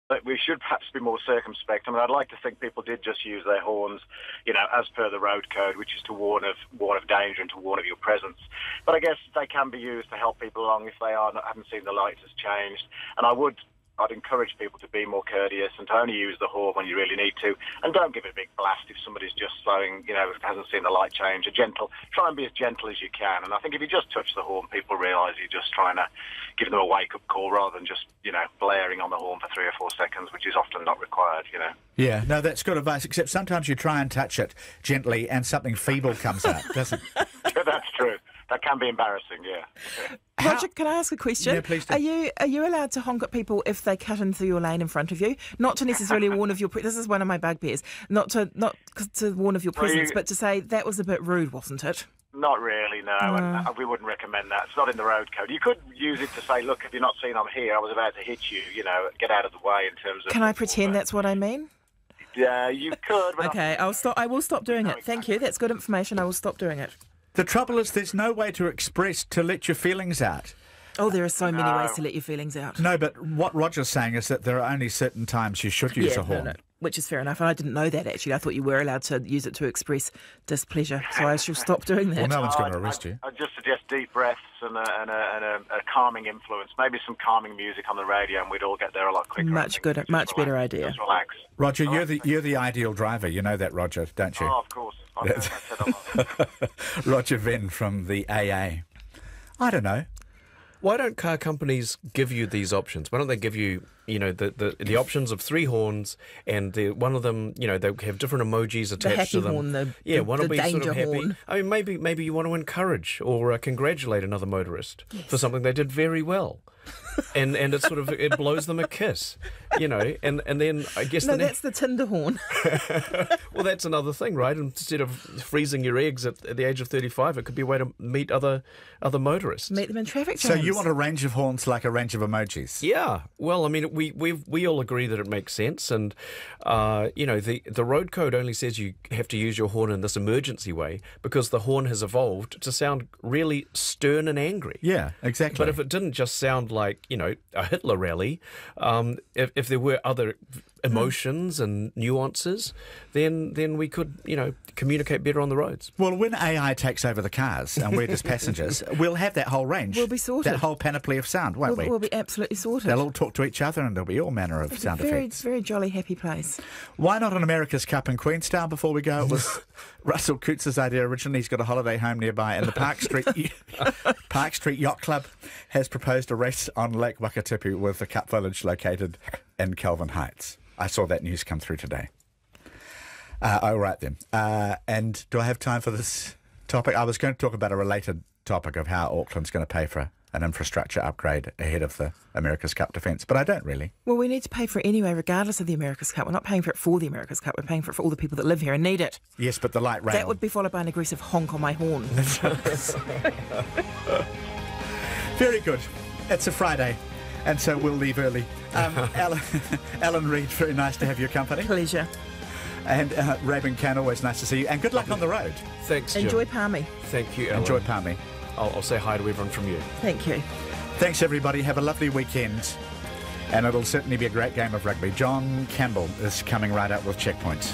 But we should perhaps be more circumspect. I mean, I'd like to think people did just use their horns, as per the road code, which is to warn of danger and to warn of your presence. But I guess they can be used to help people along if they haven't seen the lights has changed. And I'd encourage people to be more courteous and to only use the horn when you really need to, and don't give it a big blast if somebody's just slowing, hasn't seen the light change. Try and be as gentle as you can. And I think if you just touch the horn, people realise you're just trying to give them a wake-up call rather than just, blaring on the horn for 3 or 4 seconds, which is often not required, Yeah, no, that's good advice, except sometimes you try and touch it gently and something feeble comes out, doesn't it? Yeah, that's true. That can be embarrassing, yeah. Roger, can I ask a question? Yeah, please do. Are you allowed to honk at people if they cut into your lane in front of you? Not to necessarily warn of your this is one of my bugbears. Not to warn of your presence, but to say that was a bit rude, wasn't it? Not really, no. And we wouldn't recommend that. It's not in the road code. You could use it to say, look, have you not seen I'm here? I was about to hit you, get out of the way in terms of... Can I pretend that's what I mean? Yeah, you could. But okay, I will stop doing it. Thank you. That's good information. I will stop doing it. The trouble is there's no way to let your feelings out. Oh, there are so many ways to let your feelings out. No, but what Roger's saying is that there are only certain times you should use a horn. No, which is fair enough. And I didn't know that, actually. I thought you were allowed to use it to express displeasure, so I shall stop doing that. Well, no one's going to arrest you. I'd just suggest deep breaths and a calming influence. Maybe some calming music on the radio, and we'd all get there a lot quicker. Much better idea. Just relax. Roger, you're the ideal driver. You know that, Roger, don't you? Oh, of course. I know, I said a lot. Roger Venn from the AA. I don't know. Why don't car companies give you these options? Why don't they give you, the options of 3 horns, and one of them, they have different emojis attached to them. Horn, one will be sort of happy. Horn. I mean, maybe you want to encourage or congratulate another motorist for something they did very well. And it sort of it blows them a kiss, and then I guess that's the Tinder horn. Well, that's another thing, right? Instead of freezing your eggs at the age of 35, it could be a way to meet other motorists. Meet them in traffic jams. So you want a range of horns like a range of emojis? Yeah. Well, I mean, we all agree that it makes sense, and the road code only says you have to use your horn in this emergency way because the horn has evolved to sound really stern and angry. Yeah, exactly. But if it didn't just sound like a Hitler rally, if there were other emotions and nuances, then we could communicate better on the roads. Well, when AI takes over the cars and we're just passengers, we'll have that whole range. We'll be sorted. That whole panoply of sound, won't we? We'll be absolutely sorted. They'll all talk to each other and there'll be all manner of sound effects. Very jolly, happy place. Why not an America's Cup in Queenstown before we go? It was Russell Coots's idea originally. He's got a holiday home nearby, and the Park Street Yacht Club has proposed a race on Lake Wakatipu with the Cup Village located in Kelvin Heights. I saw that news come through today. All right then. And do I have time for this topic? I was going to talk about a related topic of how Auckland's going to pay for an infrastructure upgrade ahead of the America's Cup defence, but I don't really. Well, we need to pay for it anyway, regardless of the America's Cup. We're not paying for it for the America's Cup. We're paying for it for all the people that live here and need it. Yes, but the light rail... That would be followed by an aggressive honk on my horn. Very good. It's a Friday, and so we'll leave early. Alan Reid, very nice to have your company. Pleasure. And Rabin Khan, always nice to see you. And good luck on the road. Thanks, Jim. Enjoy Palmy. Thank you, Alan. Enjoy Palmy. I'll say hi to everyone from you. Thank you. Thanks, everybody. Have a lovely weekend. And it'll certainly be a great game of rugby. John Campbell is coming right up with checkpoints.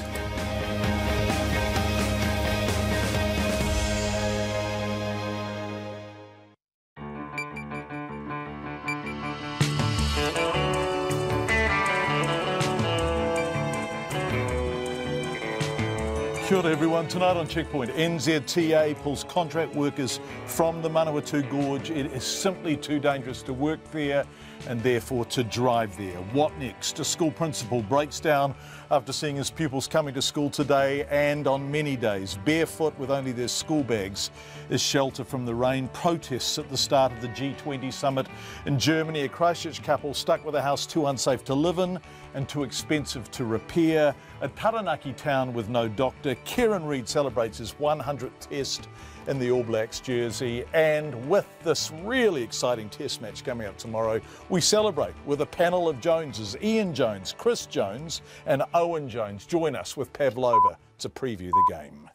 Kia ora everyone. Tonight on Checkpoint, NZTA pulls contract workers from the Manawatu Gorge. It is simply too dangerous to work there and therefore to drive there. What next? A school principal breaks down after seeing his pupils coming to school today and on many days barefoot with only their school bags as shelter from the rain. Protests at the start of the G20 Summit in Germany. A Christchurch couple stuck with a house too unsafe to live in and too expensive to repair. A Taranaki town with no doctor. Kieran Reid celebrates his 100th test in the All Blacks jersey. And with this really exciting test match coming up tomorrow, we celebrate with a panel of Joneses. Ian Jones, Chris Jones and Owen Jones join us with Pavlova to preview the game.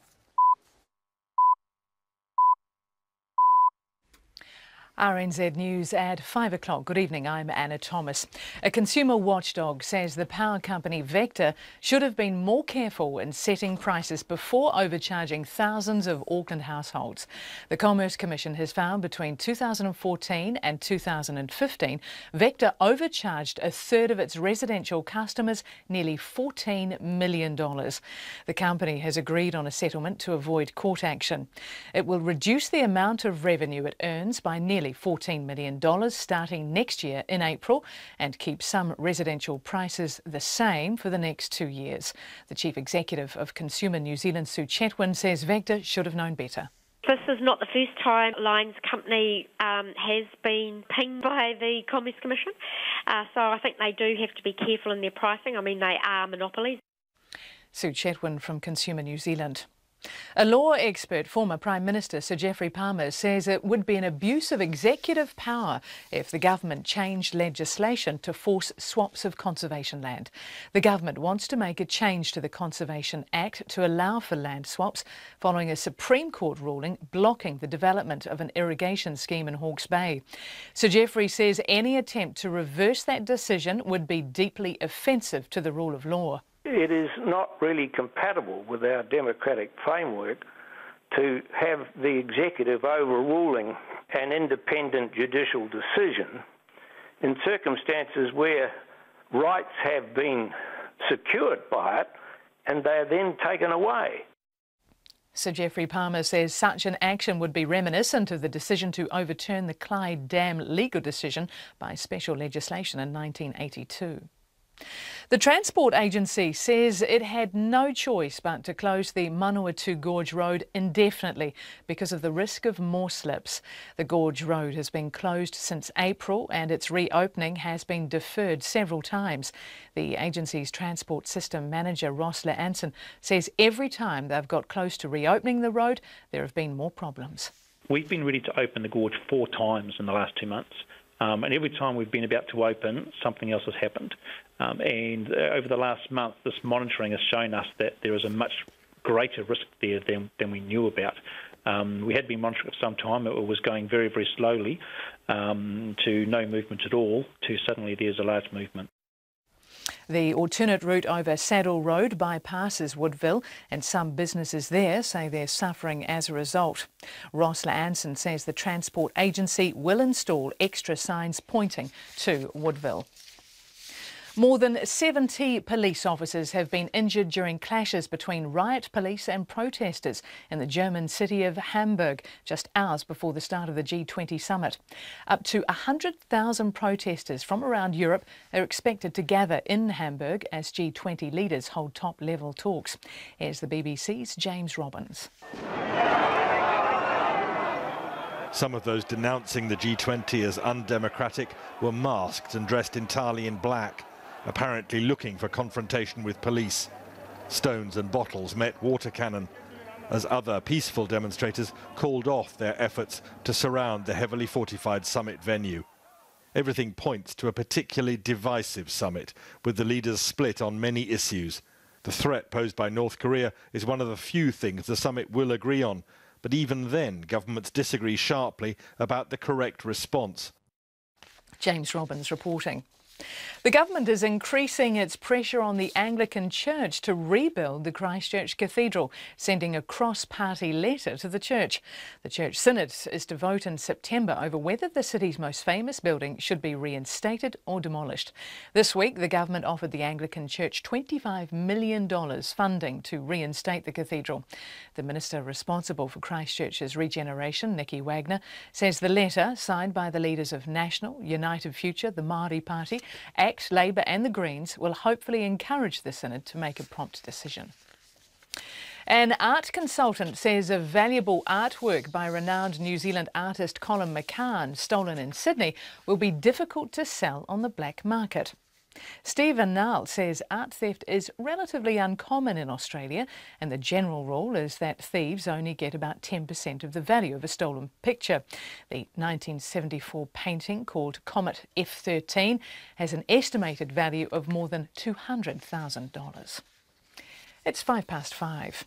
RNZ News at 5 o'clock. Good evening, I'm Anna Thomas. A consumer watchdog says the power company Vector should have been more careful in setting prices before overcharging thousands of Auckland households. The Commerce Commission has found between 2014 and 2015, Vector overcharged a third of its residential customers nearly $14 million. The company has agreed on a settlement to avoid court action. It will reduce the amount of revenue it earns by nearly $14 million starting next year in April and keep some residential prices the same for the next 2 years. The Chief Executive of Consumer New Zealand, Sue Chetwin, says Vector should have known better. This is not the first time Lines Company has been pinged by the Commerce Commission, so I think they do have to be careful in their pricing. I mean, they are monopolies. Sue Chetwin from Consumer New Zealand. A law expert, former Prime Minister Sir Geoffrey Palmer, says it would be an abuse of executive power if the government changed legislation to force swaps of conservation land. The government wants to make a change to the Conservation Act to allow for land swaps following a Supreme Court ruling blocking the development of an irrigation scheme in Hawke's Bay. Sir Geoffrey says any attempt to reverse that decision would be deeply offensive to the rule of law. It is not really compatible with our democratic framework to have the executive overruling an independent judicial decision in circumstances where rights have been secured by it and they are then taken away. Sir Geoffrey Palmer says such an action would be reminiscent of the decision to overturn the Clyde Dam legal decision by special legislation in 1982. The Transport Agency says it had no choice but to close the Manawatu Gorge road indefinitely because of the risk of more slips. The Gorge road has been closed since April and its reopening has been deferred several times. The agency's transport system manager, Ross Anson, says every time they've got close to reopening the road, there have been more problems. We've been ready to open the gorge 4 times in the last 2 months. And every time we've been about to open, something else has happened. And over the last month, this monitoring has shown us that there is a much greater risk there than we knew about. We had been monitoring for some time. It was going very, very slowly to no movement at all, to suddenly there's a large movement. The alternate route over Saddle Road bypasses Woodville and some businesses there say they're suffering as a result. Ross Anson says the Transport Agency will install extra signs pointing to Woodville. More than 70 police officers have been injured during clashes between riot police and protesters in the German city of Hamburg, just hours before the start of the G20 Summit. Up to 100,000 protesters from around Europe are expected to gather in Hamburg as G20 leaders hold top-level talks. Here's the BBC's James Robbins. Some of those denouncing the G20 as undemocratic were masked and dressed entirely in black, apparently looking for confrontation with police. Stones and bottles met water cannon as other peaceful demonstrators called off their efforts to surround the heavily fortified summit venue. Everything points to a particularly divisive summit, with the leaders split on many issues. The threat posed by North Korea is one of the few things the summit will agree on, but even then governments disagree sharply about the correct response. James Robbins reporting. The government is increasing its pressure on the Anglican Church to rebuild the Christchurch Cathedral, sending a cross-party letter to the church. The Church Synod is to vote in September over whether the city's most famous building should be reinstated or demolished. This week, the government offered the Anglican Church $25 million funding to reinstate the cathedral. The minister responsible for Christchurch's regeneration, Nicky Wagner, says the letter, signed by the leaders of National, United Future, the Māori Party, ACT, Labour and the Greens, will hopefully encourage the Synod to make a prompt decision. An art consultant says a valuable artwork by renowned New Zealand artist Colin McCann, stolen in Sydney, will be difficult to sell on the black market. Stephen Nall says art theft is relatively uncommon in Australia, and the general rule is that thieves only get about 10% of the value of a stolen picture. The 1974 painting, called Comet F-13, has an estimated value of more than $200,000. It's 5 past 5.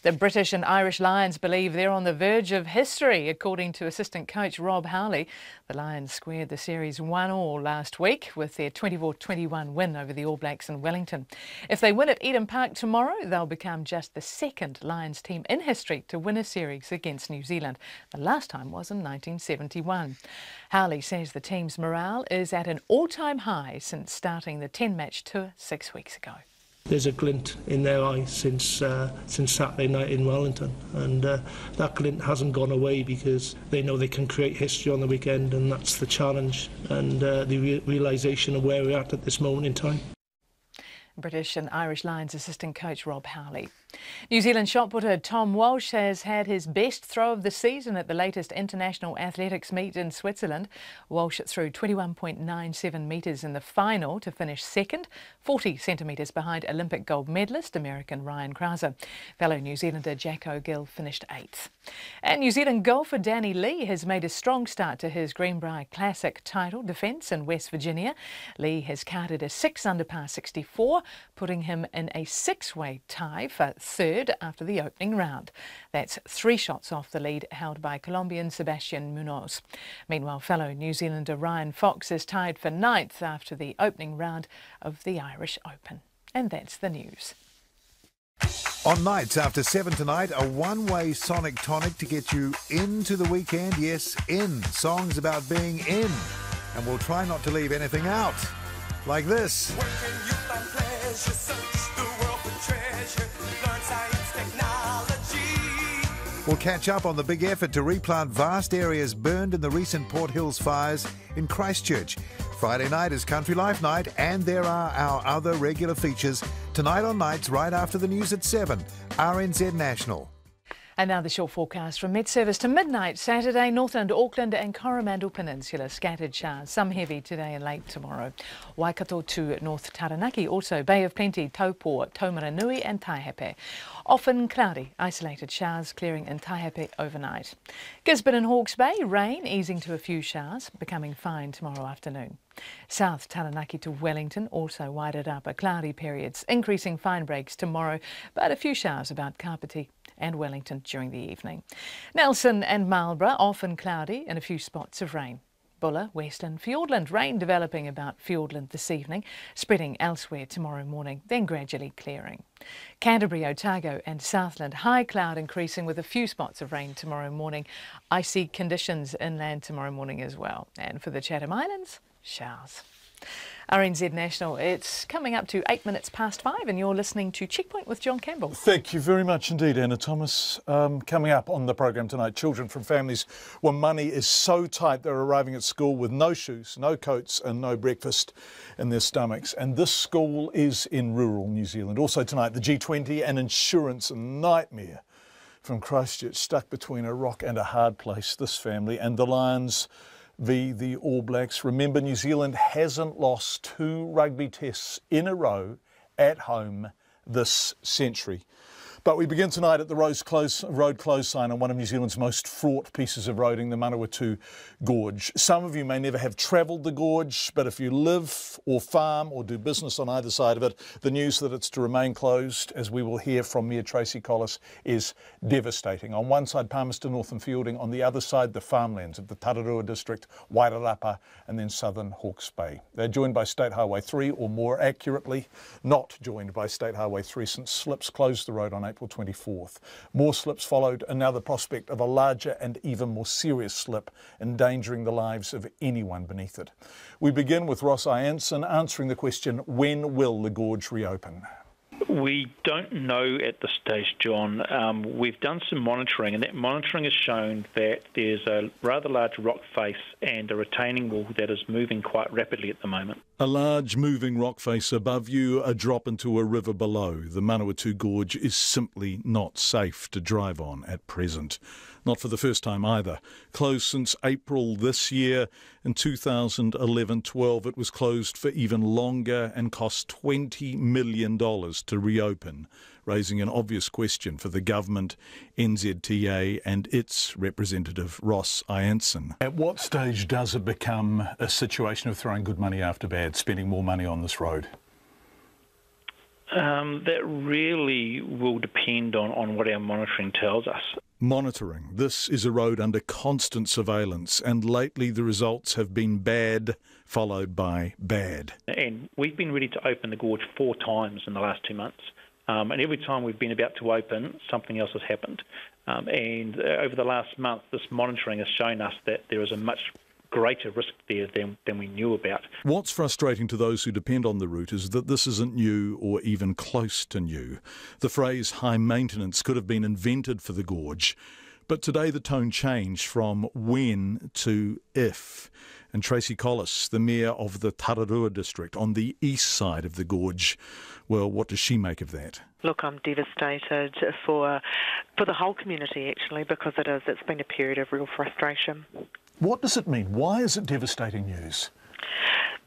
The British and Irish Lions believe they're on the verge of history, according to assistant coach Rob Howley. The Lions squared the series 1-1 last week with their 24-21 win over the All Blacks in Wellington. If they win at Eden Park tomorrow, they'll become just the second Lions team in history to win a series against New Zealand. The last time was in 1971. Howley says the team's morale is at an all-time high since starting the 10-match tour 6 weeks ago. There's a glint in their eye since Saturday night in Wellington, and that glint hasn't gone away because they know they can create history on the weekend, and that's the challenge and the realisation of where we're at this moment in time. British and Irish Lions assistant coach Rob Howley. New Zealand shot putter Tom Walsh has had his best throw of the season at the latest international athletics meet in Switzerland. Walsh threw 21.97 metres in the final to finish second, 40 centimetres behind Olympic gold medalist American Ryan Krauser. Fellow New Zealander Jack O'Gill finished 8th. And New Zealand golfer Danny Lee has made a strong start to his Greenbrier Classic title defence in West Virginia. Lee has carded a 6 under par 64, putting him in a 6-way tie for third after the opening round. That's 3 shots off the lead held by Colombian Sebastian Munoz. Meanwhile, fellow New Zealander Ryan Fox is tied for 9th after the opening round of the Irish Open. And that's the news. On nights after 7 tonight, a one-way sonic tonic to get you into the weekend. Yes, in. Songs about being in. And we'll try not to leave anything out. Like this. We'll catch up on the big effort to replant vast areas burned in the recent Port Hills fires in Christchurch. Friday night is Country Life Night, and there are our other regular features tonight on nights right after the news at 7. RNZ National. And now the short forecast from Met Service to midnight Saturday. Northland, Auckland and Coromandel Peninsula, scattered showers, some heavy today and late tomorrow. Waikato to North Taranaki, also Bay of Plenty, Taupo, Taumaranui and Taihape. Often cloudy, isolated showers clearing in Taihape overnight. Gisborne and Hawke's Bay, rain easing to a few showers, becoming fine tomorrow afternoon. South Taranaki to Wellington, also wided up, cloudy periods, increasing fine breaks tomorrow, but a few showers about Kapiti and Wellington during the evening. Nelson and Marlborough, often cloudy and a few spots of rain. Buller, Western, Fiordland, rain developing about Fiordland this evening, spreading elsewhere tomorrow morning, then gradually clearing. Canterbury, Otago and Southland, high cloud increasing with a few spots of rain tomorrow morning. Icy conditions inland tomorrow morning as well. And for the Chatham Islands, showers. RNZ National, it's coming up to 8 minutes past 5 and you're listening to Checkpoint with John Campbell. Thank you very much indeed, Anna Thomas. Coming up on the programme tonight, children from families where money is so tight they're arriving at school with no shoes, no coats and no breakfast in their stomachs. And this school is in rural New Zealand. Also tonight, the G20 and insurance nightmare from Christchurch, stuck between a rock and a hard place, this family, and the Lions v the All Blacks. Remember, New Zealand hasn't lost 2 rugby tests in a row at home this century. But we begin tonight at the road close sign on one of New Zealand's most fraught pieces of roading, the Manawatu Gorge. Some of you may never have travelled the gorge, but if you live or farm or do business on either side of it, the news that it's to remain closed, as we will hear from Mayor Tracy Collis, is devastating. On one side, Palmerston, North and Fielding. On the other side, the farmlands of the Tararua district, Wairarapa and then southern Hawke's Bay. They're joined by State Highway 3, or more accurately, not joined by State Highway 3 since slips closed the road on April 24th. More slips followed, and now the prospect of a larger and even more serious slip endangering the lives of anyone beneath it. We begin with Ross Ianson answering the question, when will the gorge reopen? We don't know at this stage, John. We've done some monitoring, and that monitoring has shown that there's a rather large rock face and a retaining wall that is moving quite rapidly at the moment. A large moving rock face above you, a drop into a river below. The Manawatu Gorge is simply not safe to drive on at present. Not for the first time either. Closed since April this year. In 2011-12 it was closed for even longer and cost $20 million to reopen, raising an obvious question for the government, NZTA and its representative Ross Ianson. At what stage does it become a situation of throwing good money after bad, spending more money on this road? That really will depend on what our monitoring tells us. Monitoring. This is a road under constant surveillance, and lately the results have been bad, followed by bad. And we've been ready to open the gorge 4 times in the last 2 months. And every time we've been about to open, something else has happened. And over the last month, this monitoring has shown us that there is a much greater risk there than we knew about. What's frustrating to those who depend on the route is that this isn't new or even close to new. The phrase high maintenance could have been invented for the gorge, but today the tone changed from when to if. And Tracy Collis, the mayor of the Tararua district on the east side of the gorge, well, what does she make of that? Look, I'm devastated for the whole community, actually, because it's been a period of real frustration. What does it mean? Why is it devastating news?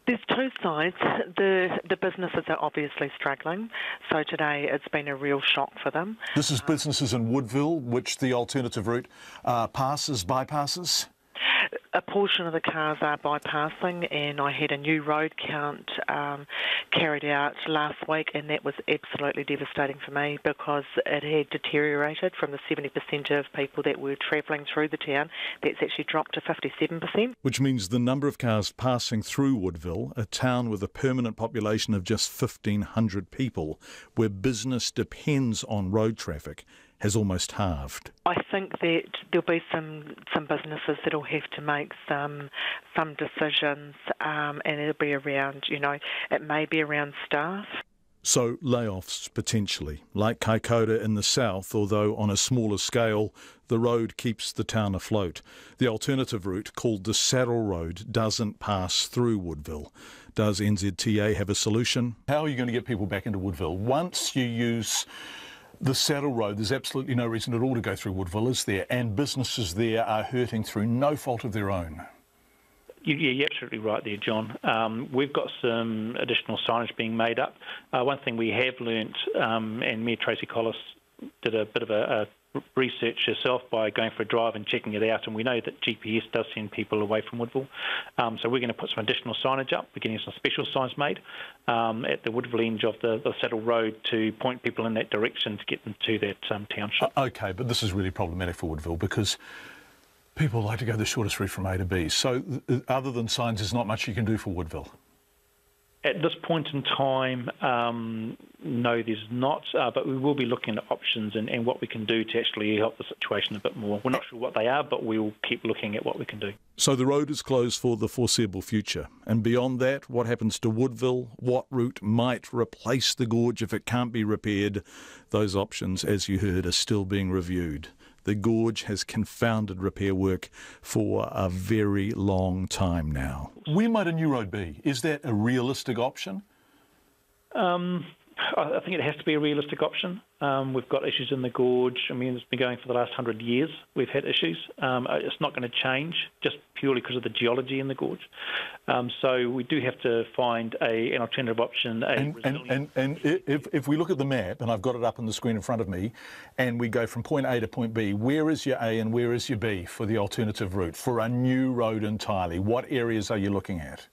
There's 2 sides. The businesses are obviously struggling, so today it's been a real shock for them. This is businesses in Woodville, which the alternative route bypasses? A portion of the cars are bypassing, and I had a new road count carried out last week, and that was absolutely devastating for me because it had deteriorated from the 70% of people that were travelling through the town. That's actually dropped to 57%. Which means the number of cars passing through Woodville, a town with a permanent population of just 1,500 people, where business depends on road traffic, has almost halved. I think that there'll be some businesses that'll have to make some decisions, and it'll be around, it may be around staff. So layoffs potentially, like Kaikoura in the south, although on a smaller scale, the road keeps the town afloat. The alternative route, called the Saddle Road, doesn't pass through Woodville. Does NZTA have a solution? How are you going to get people back into Woodville? Once you use the Saddle Road, there's absolutely no reason at all to go through Woodville, is there? And businesses there are hurting through no fault of their own. You're absolutely right there, John. We've got some additional signage being made up. One thing we have learnt, and Mayor Tracy Collis did a bit of a research herself by going for a drive and checking it out, and we know that GPS does send people away from Woodville. So we're going to put some additional signage up. We're getting some special signs made at the Woodville end of the Saddle Road to point people in that direction to get them to that township. OK, but this is really problematic for Woodville because people like to go the shortest route from A to B. So other than signs, there's not much you can do for Woodville. At this point in time, no, there's not, but we will be looking at options and what we can do to actually help the situation a bit more. We're not sure what they are, but we'll keep looking at what we can do. So the road is closed for the foreseeable future. And beyond that, what happens to Woodville? What route might replace the gorge if it can't be repaired? Those options, as you heard, are still being reviewed. The gorge has confounded repair work for a very long time now. Where might a new road be? Is that a realistic option? I think it has to be a realistic option. We've got issues in the gorge. I mean, it's been going for the last 100 years. We've had issues. It's not going to change just purely because of the geology in the gorge. So we do have to find an alternative option. And if we look at the map, and I've got it up on the screen in front of me, and we go from point A to point B, where is your A and where is your B for the alternative route, for a new road entirely? What areas are you looking at?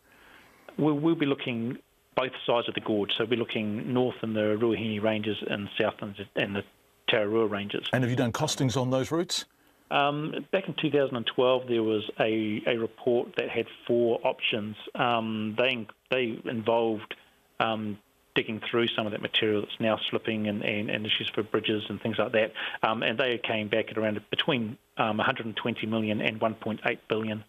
We'll be looking both sides of the gorge, so we're looking north in the Ruahine Ranges and south in the Tararua Ranges. And have you done costings on those routes? Back in 2012, there was a report that had 4 options. They involved digging through some of that material that's now slipping and issues for bridges and things like that. And they came back at around between 120 million and 1.8 billion.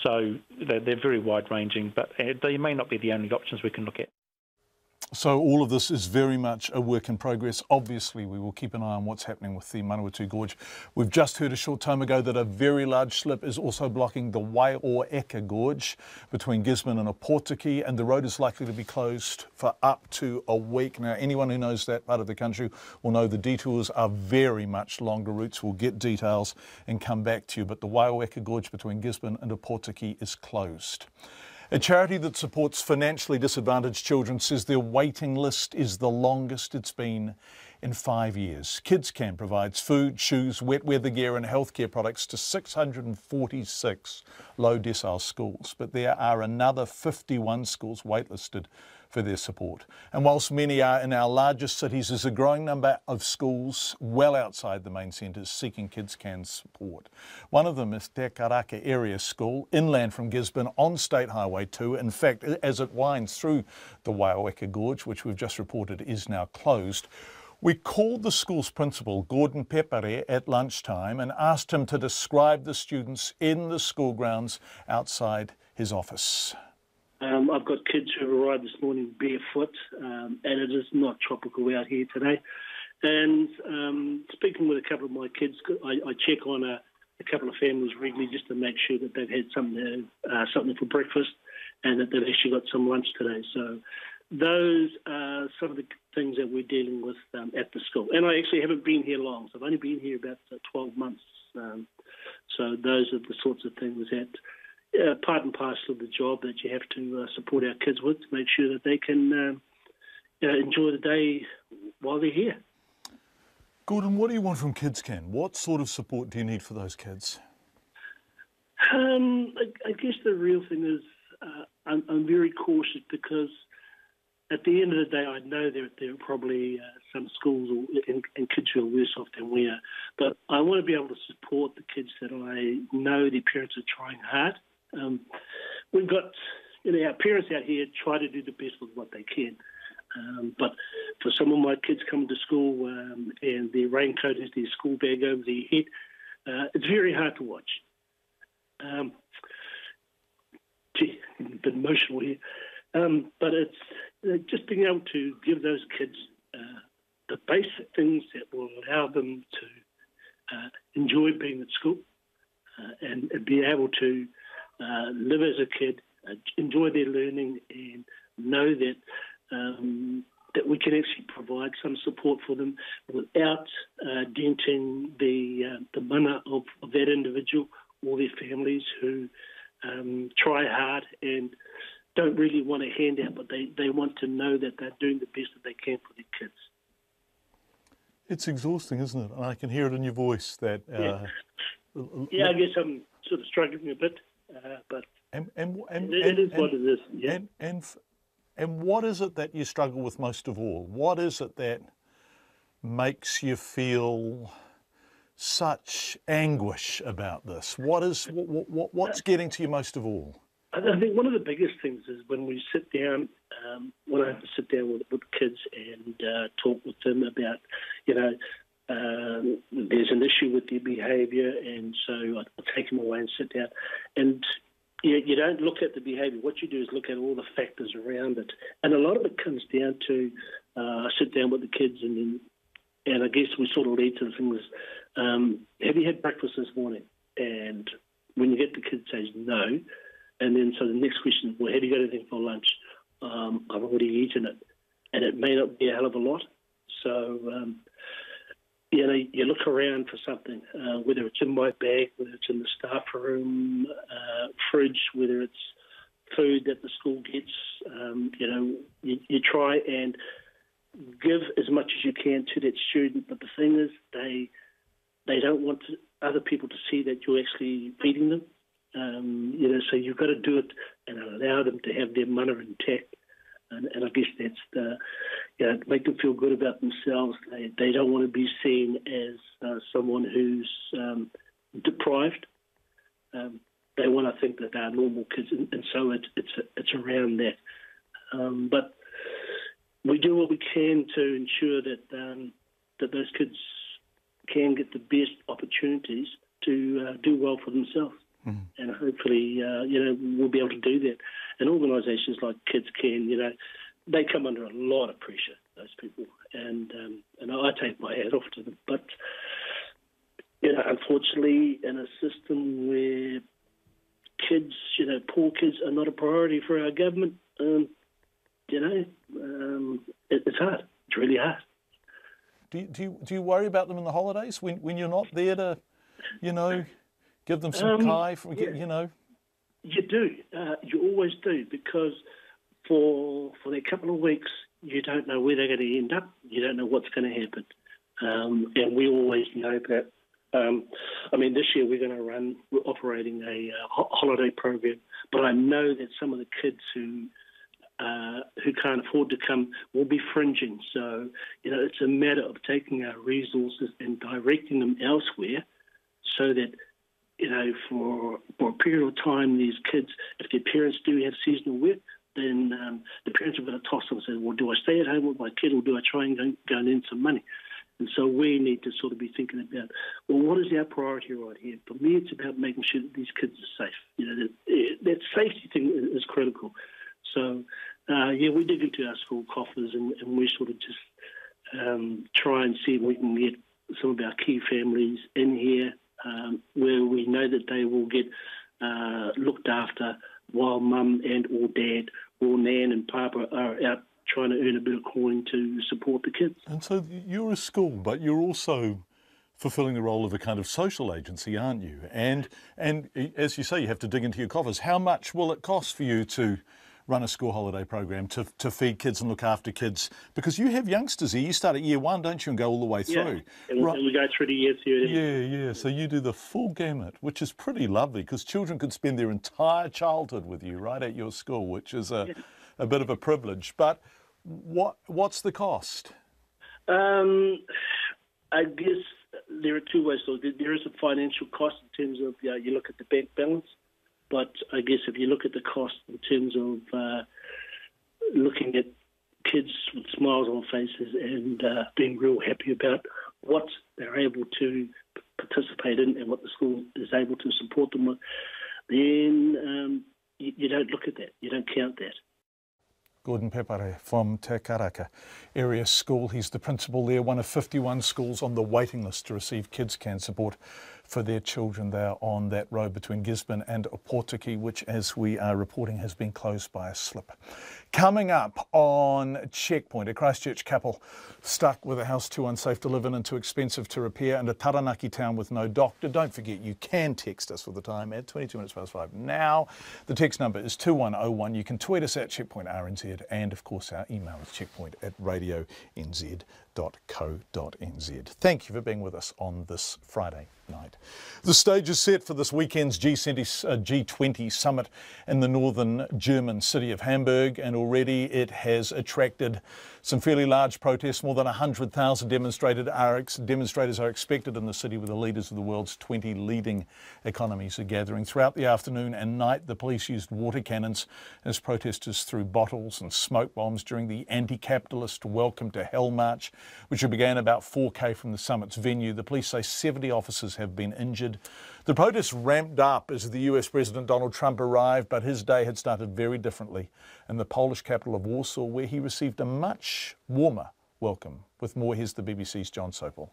So they're very wide-ranging, but they may not be the only options we can look at. So all of this is very much a work in progress. Obviously, we will keep an eye on what's happening with the Manawatu Gorge. We've just heard a short time ago that a very large slip is also blocking the Waiōeka Gorge between Gisborne and Opotiki, and the road is likely to be closed for up to a week. Now, anyone who knows that part of the country will know the detours are very much longer routes. We'll get details and come back to you, but the Waiōeka Gorge between Gisborne and Opotiki is closed. A charity that supports financially disadvantaged children says their waiting list is the longest it's been in 5 years. Kids Camp provides food, shoes, wet weather gear and healthcare products to 646 low decile schools, but there are another 51 schools waitlisted for their support. And whilst many are in our largest cities, there's a growing number of schools well outside the main centres seeking KidsCan's support. One of them is Te Karaka Area School, inland from Gisborne on State Highway 2. In fact, as it winds through the Manawatu Gorge, which we've just reported is now closed, we called the school's principal, Gordon Pepere, at lunchtime and asked him to describe the students in the school grounds outside his office. I've got kids who arrived this morning barefoot, and it is not tropical out here today. And speaking with a couple of my kids, I check on a couple of families regularly just to make sure that they've had something for breakfast and that they've actually got some lunch today. So those are some of the things that we're dealing with at the school. And I actually haven't been here long, so I've only been here about 12 months. So those are the sorts of things that part and parcel of the job that you have to support our kids with to make sure that they can enjoy the day while they're here. Gordon, what do you want from KidsCan? What sort of support do you need for those kids? I guess the real thing is I'm very cautious because at the end of the day, I know there are probably some schools and kids who are worse off than we are, but I want to be able to support the kids that I know their parents are trying hard. We've got, our parents out here try to do the best with what they can. But for some of my kids coming to school and their raincoat is their school bag over their head, it's very hard to watch. Gee, a bit emotional here. But it's just being able to give those kids the basic things that will allow them to enjoy being at school and be able to live as a kid, enjoy their learning, and know that that we can actually provide some support for them without denting the mana of that individual or their families who try hard and don't really want a handout, but they want to know that they're doing the best that they can for their kids. It's exhausting, isn't it? And I can hear it in your voice that... yeah, I guess I'm sort of struggling a bit, but it is what it is. Yeah. And what is it that you struggle with most of all? What is it that makes you feel such anguish about this? What's getting to you most of all? I think one of the biggest things is when we sit down, when I have to sit down with kids and talk with them about, there's an issue with their behaviour, and so I take them away and sit down. And you don't look at the behaviour. What you do is look at all the factors around it. And a lot of it comes down to I sit down with the kids and I guess we sort of lead to the things, have you had breakfast this morning? And when you get the kid says no, and then so the next question is, well, have you got anything for lunch? I've already eaten it. And it may not be a hell of a lot. So, you look around for something, whether it's in my bag, whether it's in the staff room, fridge, whether it's food that the school gets. You try and give as much as you can to that student, but the thing is they don't want other people to see that you're actually feeding them. So you've got to do it and allow them to have their mana intact. And I guess that's make them feel good about themselves. They don't want to be seen as someone who's deprived. They want to think that they're normal kids, and so it's around that. But we do what we can to ensure that that those kids can get the best opportunities to do well for themselves. Mm. And hopefully, we'll be able to do that. And organisations like KidsCan, they come under a lot of pressure, those people, and I take my hat off to them. But unfortunately, in a system where kids, poor kids are not a priority for our government, it's hard. It's really hard. Do you worry about them in the holidays when you're not there to, give them some kai? You do. You always do, because for that couple of weeks, you don't know where they're going to end up. You don't know what's going to happen. And we always know that. This year we're operating a holiday program, but I know that some of the kids who who can't afford to come will be fringing. So, it's a matter of taking our resources and directing them elsewhere so that, for a period of time, these kids, if their parents do have seasonal work, then the parents are going to toss them and say, well, do I stay at home with my kid or do I try and go and earn some money? And so we need to sort of be thinking about, well, what is our priority right here? For me, it's about making sure that these kids are safe. That safety thing is critical. So, we dig into our school coffers and we sort of just try and see if we can get some of our key families in here where we know that they will get looked after while mum and or dad or nan and papa are out trying to earn a bit of coin to support the kids. And so you're a school, but you're also fulfilling the role of a kind of social agency, aren't you? And as you say, you have to dig into your coffers. How much will it cost for you to run a school holiday program, to feed kids and look after kids? Because you have youngsters here. You start at year one, don't you, and go all the way through. Yeah, and we go through the year theory. Yeah. So you do the full gamut, which is pretty lovely, because children could spend their entire childhood with you right at your school, which is a bit of a privilege. But what's the cost? I guess there are two ways. So there is a financial cost in terms of you look at the bank balance. But I guess if you look at the cost in terms of looking at kids with smiles on faces and being real happy about what they're able to participate in and what the school is able to support them with, then you don't look at that. You don't count that. Gordon Pepare from Te Karaka Area School. He's the principal there, one of 51 schools on the waiting list to receive Kids Can support for their children. They are on that road between Gisborne and Opotiki, which, as we are reporting, has been closed by a slip. Coming up on Checkpoint, a Christchurch couple stuck with a house too unsafe to live in and too expensive to repair, and a Taranaki town with no doctor. Don't forget, you can text us for the time at 22 minutes past 5 now. The text number is 2101. You can tweet us at Checkpoint RNZ, and of course our email is checkpoint@radionz.co.nz. Thank you for being with us on this Friday night. The stage is set for this weekend's G20 Summit in the northern German city of Hamburg, and already it has attracted some fairly large protests. More than 100,000 demonstrators are expected in the city, with the leaders of the world's 20 leading economies are gathering. Throughout the afternoon and night, the police used water cannons as protesters threw bottles and smoke bombs during the anti-capitalist Welcome to Hell March, which began about 4k from the summit's venue. The police say 70 officers have been injured. The protests ramped up as the US President Donald Trump arrived, but his day had started very differently in the Polish capital of Warsaw, where he received a much warmer welcome. With more, here's the BBC's John Campbell.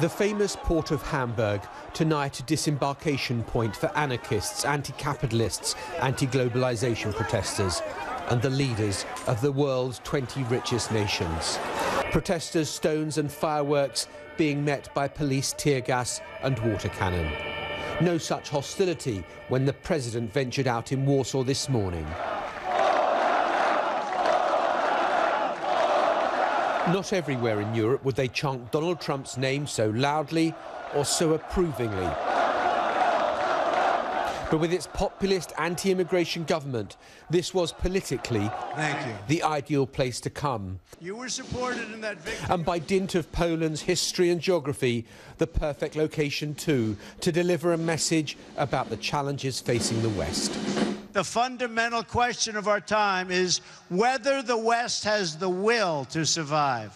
The famous port of Hamburg, tonight a disembarkation point for anarchists, anti-capitalists, anti-globalization protesters, and the leaders of the world's 20 richest nations. Protesters, stones and fireworks being met by police tear gas and water cannon. No such hostility when the president ventured out in Warsaw this morning. Not everywhere in Europe would they chant Donald Trump's name so loudly or so approvingly. But with its populist anti-immigration government, this was politically the ideal place to come. You were supported in that victory. And by dint of Poland's history and geography, the perfect location too, to deliver a message about the challenges facing the West. The fundamental question of our time is whether the West has the will to survive.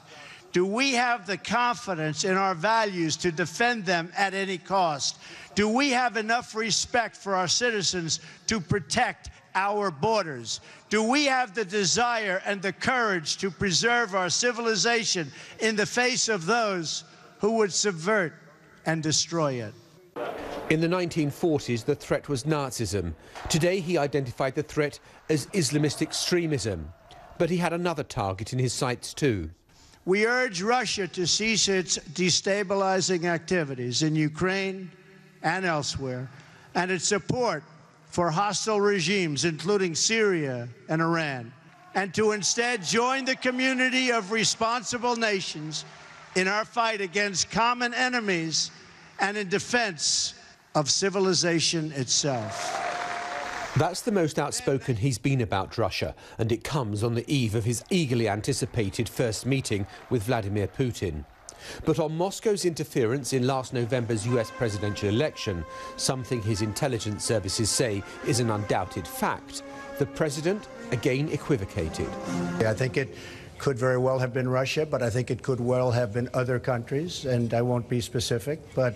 Do we have the confidence in our values to defend them at any cost? Do we have enough respect for our citizens to protect our borders? Do we have the desire and the courage to preserve our civilization in the face of those who would subvert and destroy it? In the 1940s, the threat was Nazism. Today, he identified the threat as Islamist extremism. But he had another target in his sights too. We urge Russia to cease its destabilizing activities in Ukraine and elsewhere, and its support for hostile regimes, including Syria and Iran, and to instead join the community of responsible nations in our fight against common enemies and in defense of civilization itself. That's the most outspoken he's been about Russia, and it comes on the eve of his eagerly anticipated first meeting with Vladimir Putin. But on Moscow's interference in last November's US presidential election, something his intelligence services say is an undoubted fact, the president again equivocated. I think it could very well have been Russia, but I think it could well have been other countries, and I won't be specific, but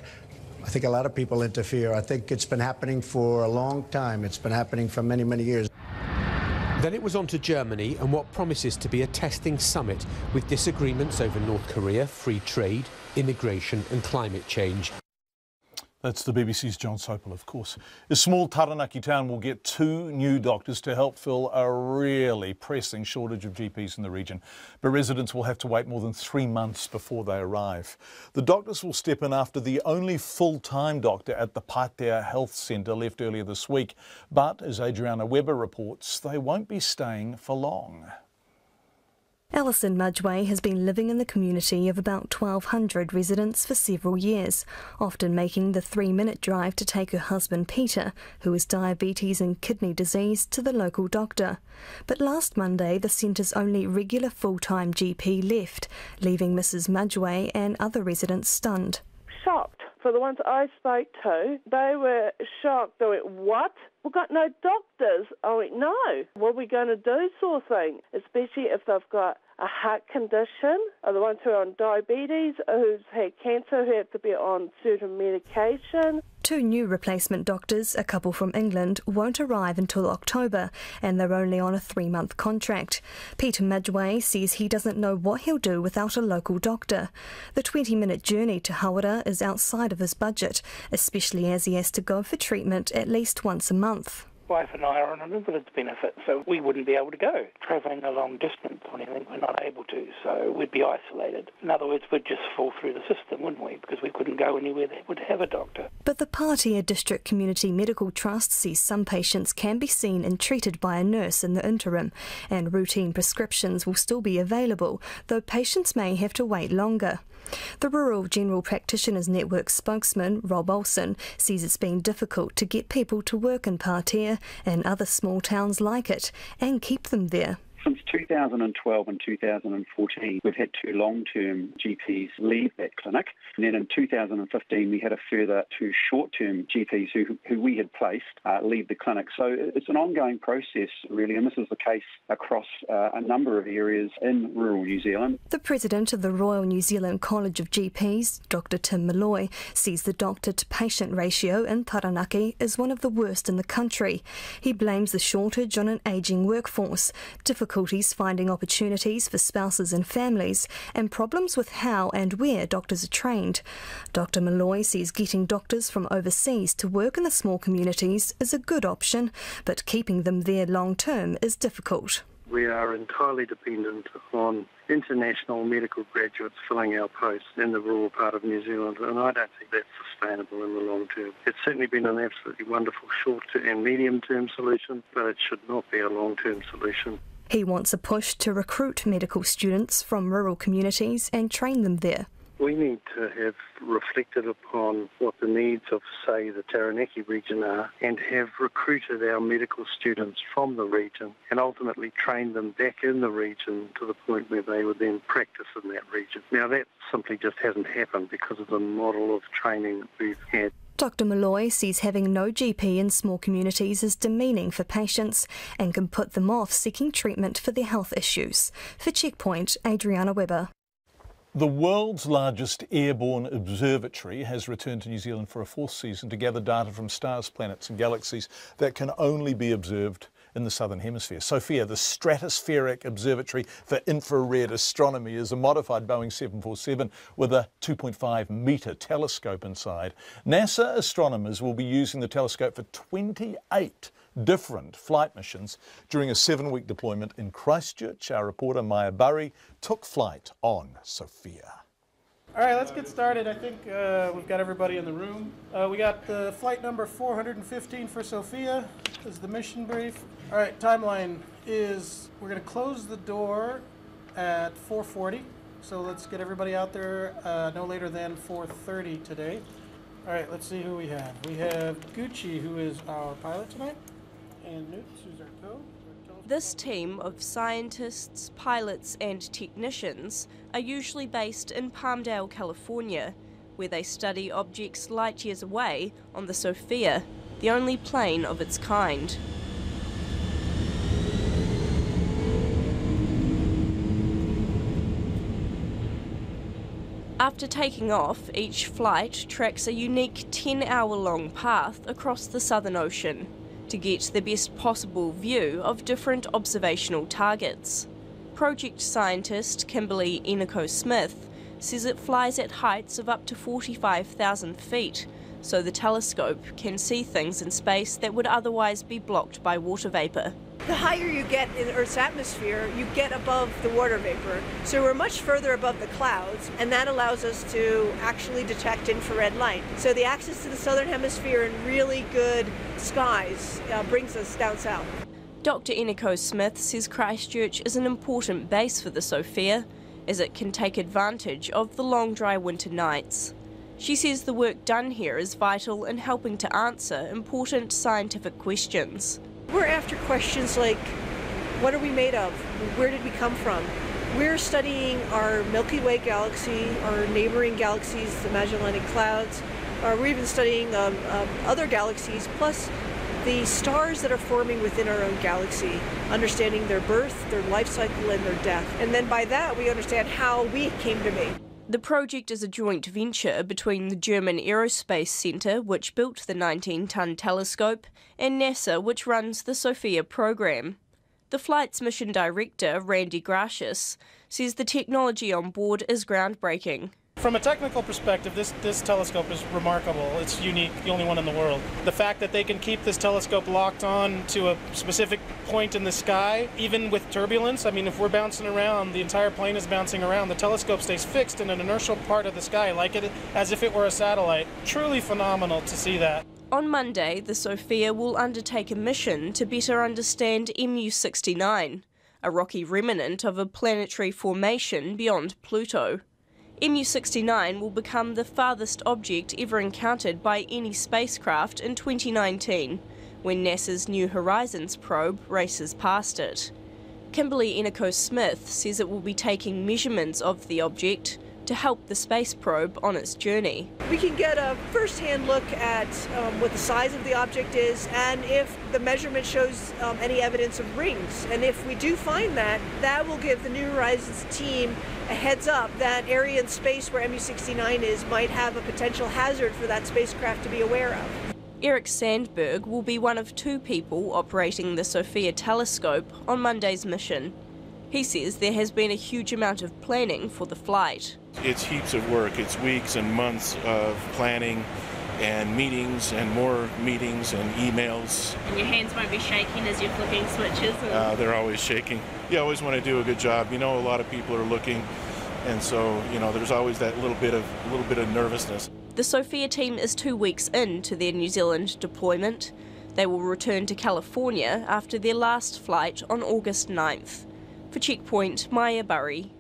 I think a lot of people interfere. I think it's been happening for a long time. It's been happening for many, many years. Then it was on to Germany and what promises to be a testing summit with disagreements over North Korea, free trade, immigration and climate change. That's the BBC's John Sopel, of course. A small Taranaki town will get 2 new doctors to help fill a really pressing shortage of GPs in the region. But residents will have to wait more than 3 months before they arrive. The doctors will step in after the only full-time doctor at the Patea Health Centre left earlier this week. But, as Adriana Weber reports, they won't be staying for long. Alison Mudgway has been living in the community of about 1,200 residents for several years, often making the 3-minute drive to take her husband Peter, who has diabetes and kidney disease, to the local doctor. But last Monday, the centre's only regular full-time GP left, leaving Mrs Mudgway and other residents stunned. Shocked. For the ones I spoke to, they were shocked. They went, what? We've got no doctors. I went, no. What are we going to do, sort of thing? Especially if they've got a heart condition, or the ones who are on diabetes, who's had cancer, who have to be on certain medication. 2 new replacement doctors, a couple from England, won't arrive until October, and they're only on a 3-month contract. Peter Mudgway says he doesn't know what he'll do without a local doctor. The 20-minute journey to Hawera is outside of his budget, especially as he has to go for treatment at least once a month. Wife and I are on an invalid's benefit, so we wouldn't be able to go. Travelling a long distance or anything, we're not able to, so we'd be isolated. In other words, we'd just fall through the system, wouldn't we? Because we couldn't go anywhere that would have a doctor. But the Patea District Community Medical Trust says some patients can be seen and treated by a nurse in the interim, and routine prescriptions will still be available, though patients may have to wait longer. The Rural General Practitioners Network spokesman, Rob Olsen, says it's been difficult to get people to work in Patea and other small towns like it and keep them there. Since 2012 and 2014, we've had 2 long-term GPs leave that clinic. And then in 2015, we had a further 2 short-term GPs who we had placed leave the clinic. So it's an ongoing process, really, and this is the case across a number of areas in rural New Zealand. The president of the Royal New Zealand College of GPs, Dr Tim Malloy, sees the doctor-to-patient ratio in Taranaki is one of the worst in the country. He blames the shortage on an ageing workforce, difficulties finding opportunities for spouses and families, and problems with how and where doctors are trained. Dr Malloy says getting doctors from overseas to work in the small communities is a good option, but keeping them there long term is difficult. We are entirely dependent on international medical graduates filling our posts in the rural part of New Zealand, and I don't think that's sustainable in the long term. It's certainly been an absolutely wonderful short and medium-term solution, but it should not be a long-term solution. He wants a push to recruit medical students from rural communities and train them there. We need to have reflected upon what the needs of, say, the Taranaki region are, and have recruited our medical students from the region and ultimately trained them back in the region to the point where they would then practice in that region. Now, that simply just hasn't happened because of the model of training that we've had. Dr Malloy says having no GP in small communities is demeaning for patients and can put them off seeking treatment for their health issues. For Checkpoint, Adriana Weber. The world's largest airborne observatory has returned to New Zealand for a 4th season to gather data from stars, planets and galaxies that can only be observed in the Southern Hemisphere. Sophia, the stratospheric observatory for infrared astronomy, is a modified Boeing 747 with a 2.5-metre telescope inside. NASA astronomers will be using the telescope for 28 different flight missions during a 7-week deployment in Christchurch. Our reporter Maya Burry took flight on Sophia. All right, let's get started. I think we've got everybody in the room. We got the flight number 415 for Sophia. This is the mission brief. All right, timeline is we're going to close the door at 4:40. So let's get everybody out there no later than 4:30 today. All right, let's see who we have. We have Gucci, who is our pilot tonight. and Newts, who's our co. This team of scientists, pilots and technicians are usually based in Palmdale, California, where they study objects light years away on the Sophia, the only plane of its kind. After taking off, each flight tracks a unique 10-hour-long path across the Southern Ocean to get the best possible view of different observational targets. Project scientist Kimberly Eniko-Smith says it flies at heights of up to 45,000 feet, so the telescope can see things in space that would otherwise be blocked by water vapour. The higher you get in Earth's atmosphere, you get above the water vapor. So we're much further above the clouds, and that allows us to actually detect infrared light. So the access to the southern hemisphere and really good skies brings us down south. Dr. Eniko-Smith says Christchurch is an important base for the Sophia, as it can take advantage of the long dry winter nights. She says the work done here is vital in helping to answer important scientific questions. We're after questions like, what are we made of? Where did we come from? We're studying our Milky Way galaxy, our neighboring galaxies, the Magellanic Clouds. We're even studying other galaxies, plus the stars that are forming within our own galaxy, understanding their birth, their life cycle, and their death. And then by that, we understand how we came to be. The project is a joint venture between the German Aerospace Centre, which built the 19-ton telescope, and NASA, which runs the Sophia program. The flight's mission director, Randy Gracious, says the technology on board is groundbreaking. From a technical perspective, this telescope is remarkable. It's unique, the only one in the world. The fact that they can keep this telescope locked on to a specific point in the sky, even with turbulence, I mean, if we're bouncing around, the entire plane is bouncing around, the telescope stays fixed in an inertial part of the sky, like it as if it were a satellite. Truly phenomenal to see that. On Monday, the Sophia will undertake a mission to better understand MU69, a rocky remnant of a planetary formation beyond Pluto. MU69 will become the farthest object ever encountered by any spacecraft in 2019, when NASA's New Horizons probe races past it. Kimberly Eniko-Smith says it will be taking measurements of the object to help the space probe on its journey. We can get a first-hand look at what the size of the object is, and if the measurement shows any evidence of rings. And if we do find that, that will give the New Horizons team a heads up that area in space where MU69 is might have a potential hazard for that spacecraft to be aware of. Eric Sandberg will be one of 2 people operating the Sophia telescope on Monday's mission. He says there has been a huge amount of planning for the flight. It's heaps of work. It's weeks and months of planning and meetings and more meetings and emails. And your hands won't be shaking as you're flipping switches? They're always shaking. You always want to do a good job. You know, a lot of people are looking, and so, you know, there's always that little bit of nervousness. The Sophia team is 2 weeks into their New Zealand deployment. They will return to California after their last flight on August 9th. For Checkpoint, Maya Burry.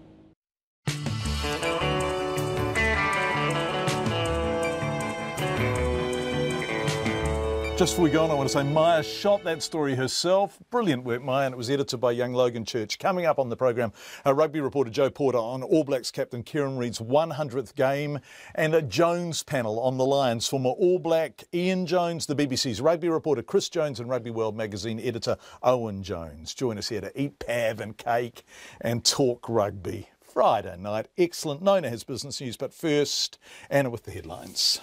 Just before we go on, I want to say Maya shot that story herself. Brilliant work, Maya, and it was edited by young Logan Church. Coming up on the programme, our rugby reporter Joe Porter on All Blacks captain Kieran Reid's 100th game, and a Jones panel on the Lions. Former All Black Ian Jones, the BBC's rugby reporter Chris Jones, and Rugby World magazine editor Owen Jones. Join us here to eat pav and cake and talk rugby. Friday night. Excellent. Nona has business news, but first, Anna with the headlines.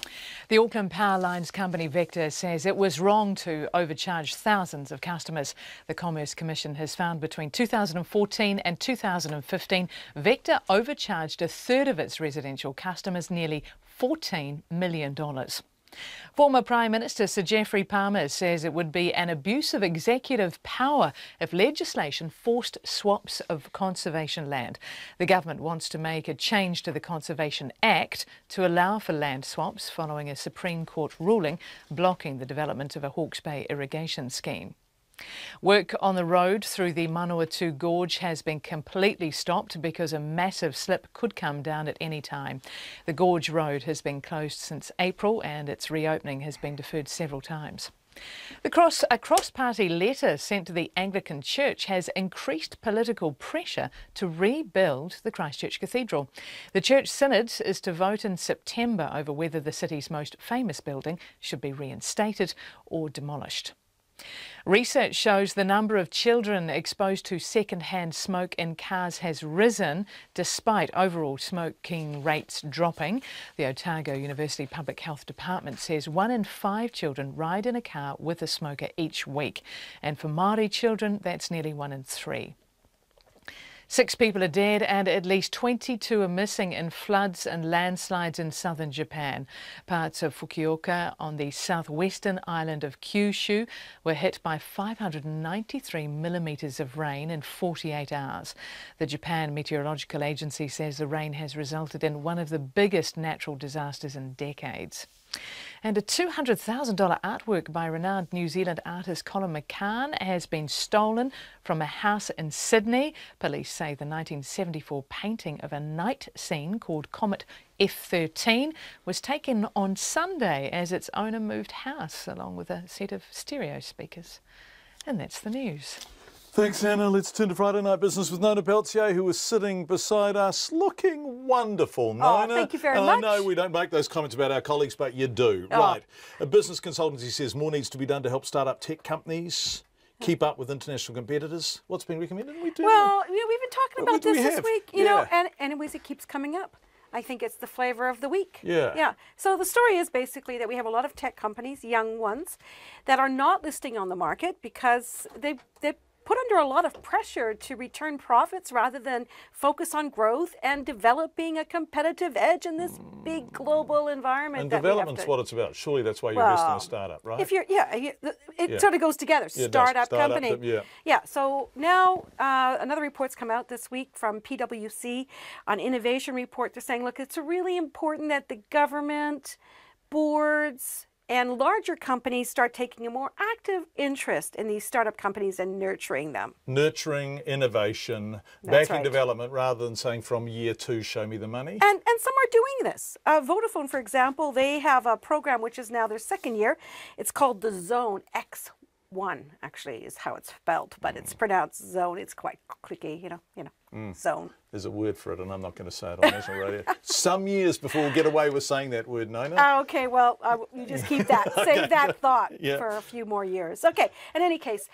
The Auckland Power Lines company Vector says it was wrong to overcharge thousands of customers. The Commerce Commission has found between 2014 and 2015, Vector overcharged a third of its residential customers nearly $14 million. Former Prime Minister Sir Geoffrey Palmer says it would be an abuse of executive power if legislation forced swaps of conservation land. The government wants to make a change to the Conservation Act to allow for land swaps following a Supreme Court ruling blocking the development of a Hawke's Bay irrigation scheme. Work on the road through the Manawatu Gorge has been completely stopped because a massive slip could come down at any time. The Gorge Road has been closed since April and its reopening has been deferred several times. A cross-party letter sent to the Anglican Church has increased political pressure to rebuild the Christchurch Cathedral. The Church Synod is to vote in September over whether the city's most famous building should be reinstated or demolished. Research shows the number of children exposed to second-hand smoke in cars has risen despite overall smoking rates dropping. The Otago University Public Health Department says 1 in 5 children ride in a car with a smoker each week. And for Māori children, that's nearly 1 in 3. 6 people are dead and at least 22 are missing in floods and landslides in southern Japan. Parts of Fukuoka on the southwestern island of Kyushu were hit by 593 millimetres of rain in 48 hours. The Japan Meteorological Agency says the rain has resulted in one of the biggest natural disasters in decades. And a $200,000 artwork by renowned New Zealand artist Colin McCann has been stolen from a house in Sydney. Police say the 1974 painting of a night scene called Comet F13 was taken on Sunday as its owner moved house along with a set of stereo speakers. And that's the news. Thanks, Anna. Let's turn to Friday Night Business with Nona Peltier, who is sitting beside us looking wonderful. Nona, thank you very much. I know we don't make those comments about our colleagues, but you do. Right. A business consultancy says more needs to be done to help start up tech companies keep up with international competitors. What's been recommended? Well, we've been talking about this week, you know, and anyways, it keeps coming up. I think it's the flavour of the week. Yeah. So the story is basically that we have a lot of tech companies, young ones, that are not listing on the market because they're put under a lot of pressure to return profits rather than focus on growth and developing a competitive edge in this big global environment. And development's what it's about. Surely that's why you're investing in a startup, right? If you're, it sort of goes together. Startup company. So now another report's come out this week from PwC, an innovation report. They're saying, look, it's really important that the government, boards, and larger companies start taking a more active interest in these startup companies and nurturing them. Nurturing innovation, backing development, rather than saying from year 2, show me the money. And some are doing this. Vodafone, for example, they have a program which is now their 2nd year. It's called the Zone X1, actually, is how it's spelled, but it's pronounced Zone. It's quite clicky, you know, Zone. There's a word for it, and I'm not going to say it on national radio. Some years before we'll get away with saying that word, Nona. Okay, well, you just keep that. Save that thought for a few more years. Okay, in any case,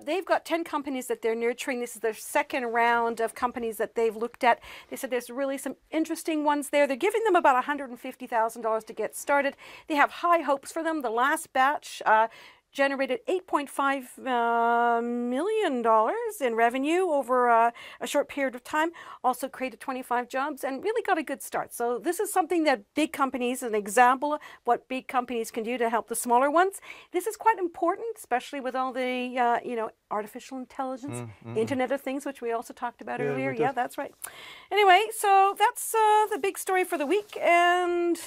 they've got 10 companies that they're nurturing. This is their 2nd round of companies that they've looked at. They said there's really some interesting ones there. They're giving them about $150,000 to get started. They have high hopes for them. The last batch generated $8.5 million in revenue over a short period of time, also created 25 jobs and really got a good start. So this is something that big companies, an example of what big companies can do to help the smaller ones. This is quite important, especially with all the, artificial intelligence, Internet of Things, which we also talked about earlier. Yeah, that's right. Anyway, so that's the big story for the week, and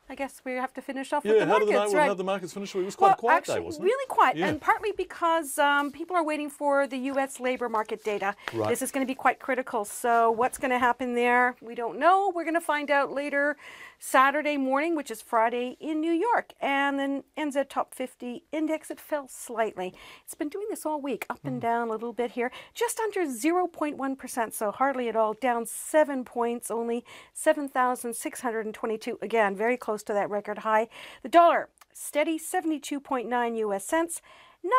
I guess we have to finish off with the markets, how the markets finished? It was quite a quiet day, wasn't it? Really quiet, and partly because people are waiting for the U.S. labor market data. Right. This is going to be quite critical. So what's going to happen there? We don't know. We're going to find out later Saturday morning, which is Friday in New York. And then NZ Top 50 Index, it fell slightly. It's been doing this all week, up and down a little bit here. Just under 0.1%, so hardly at all. Down 7 points, only 7,622. Again, very close to that record high. The dollar, steady 72.9 US cents,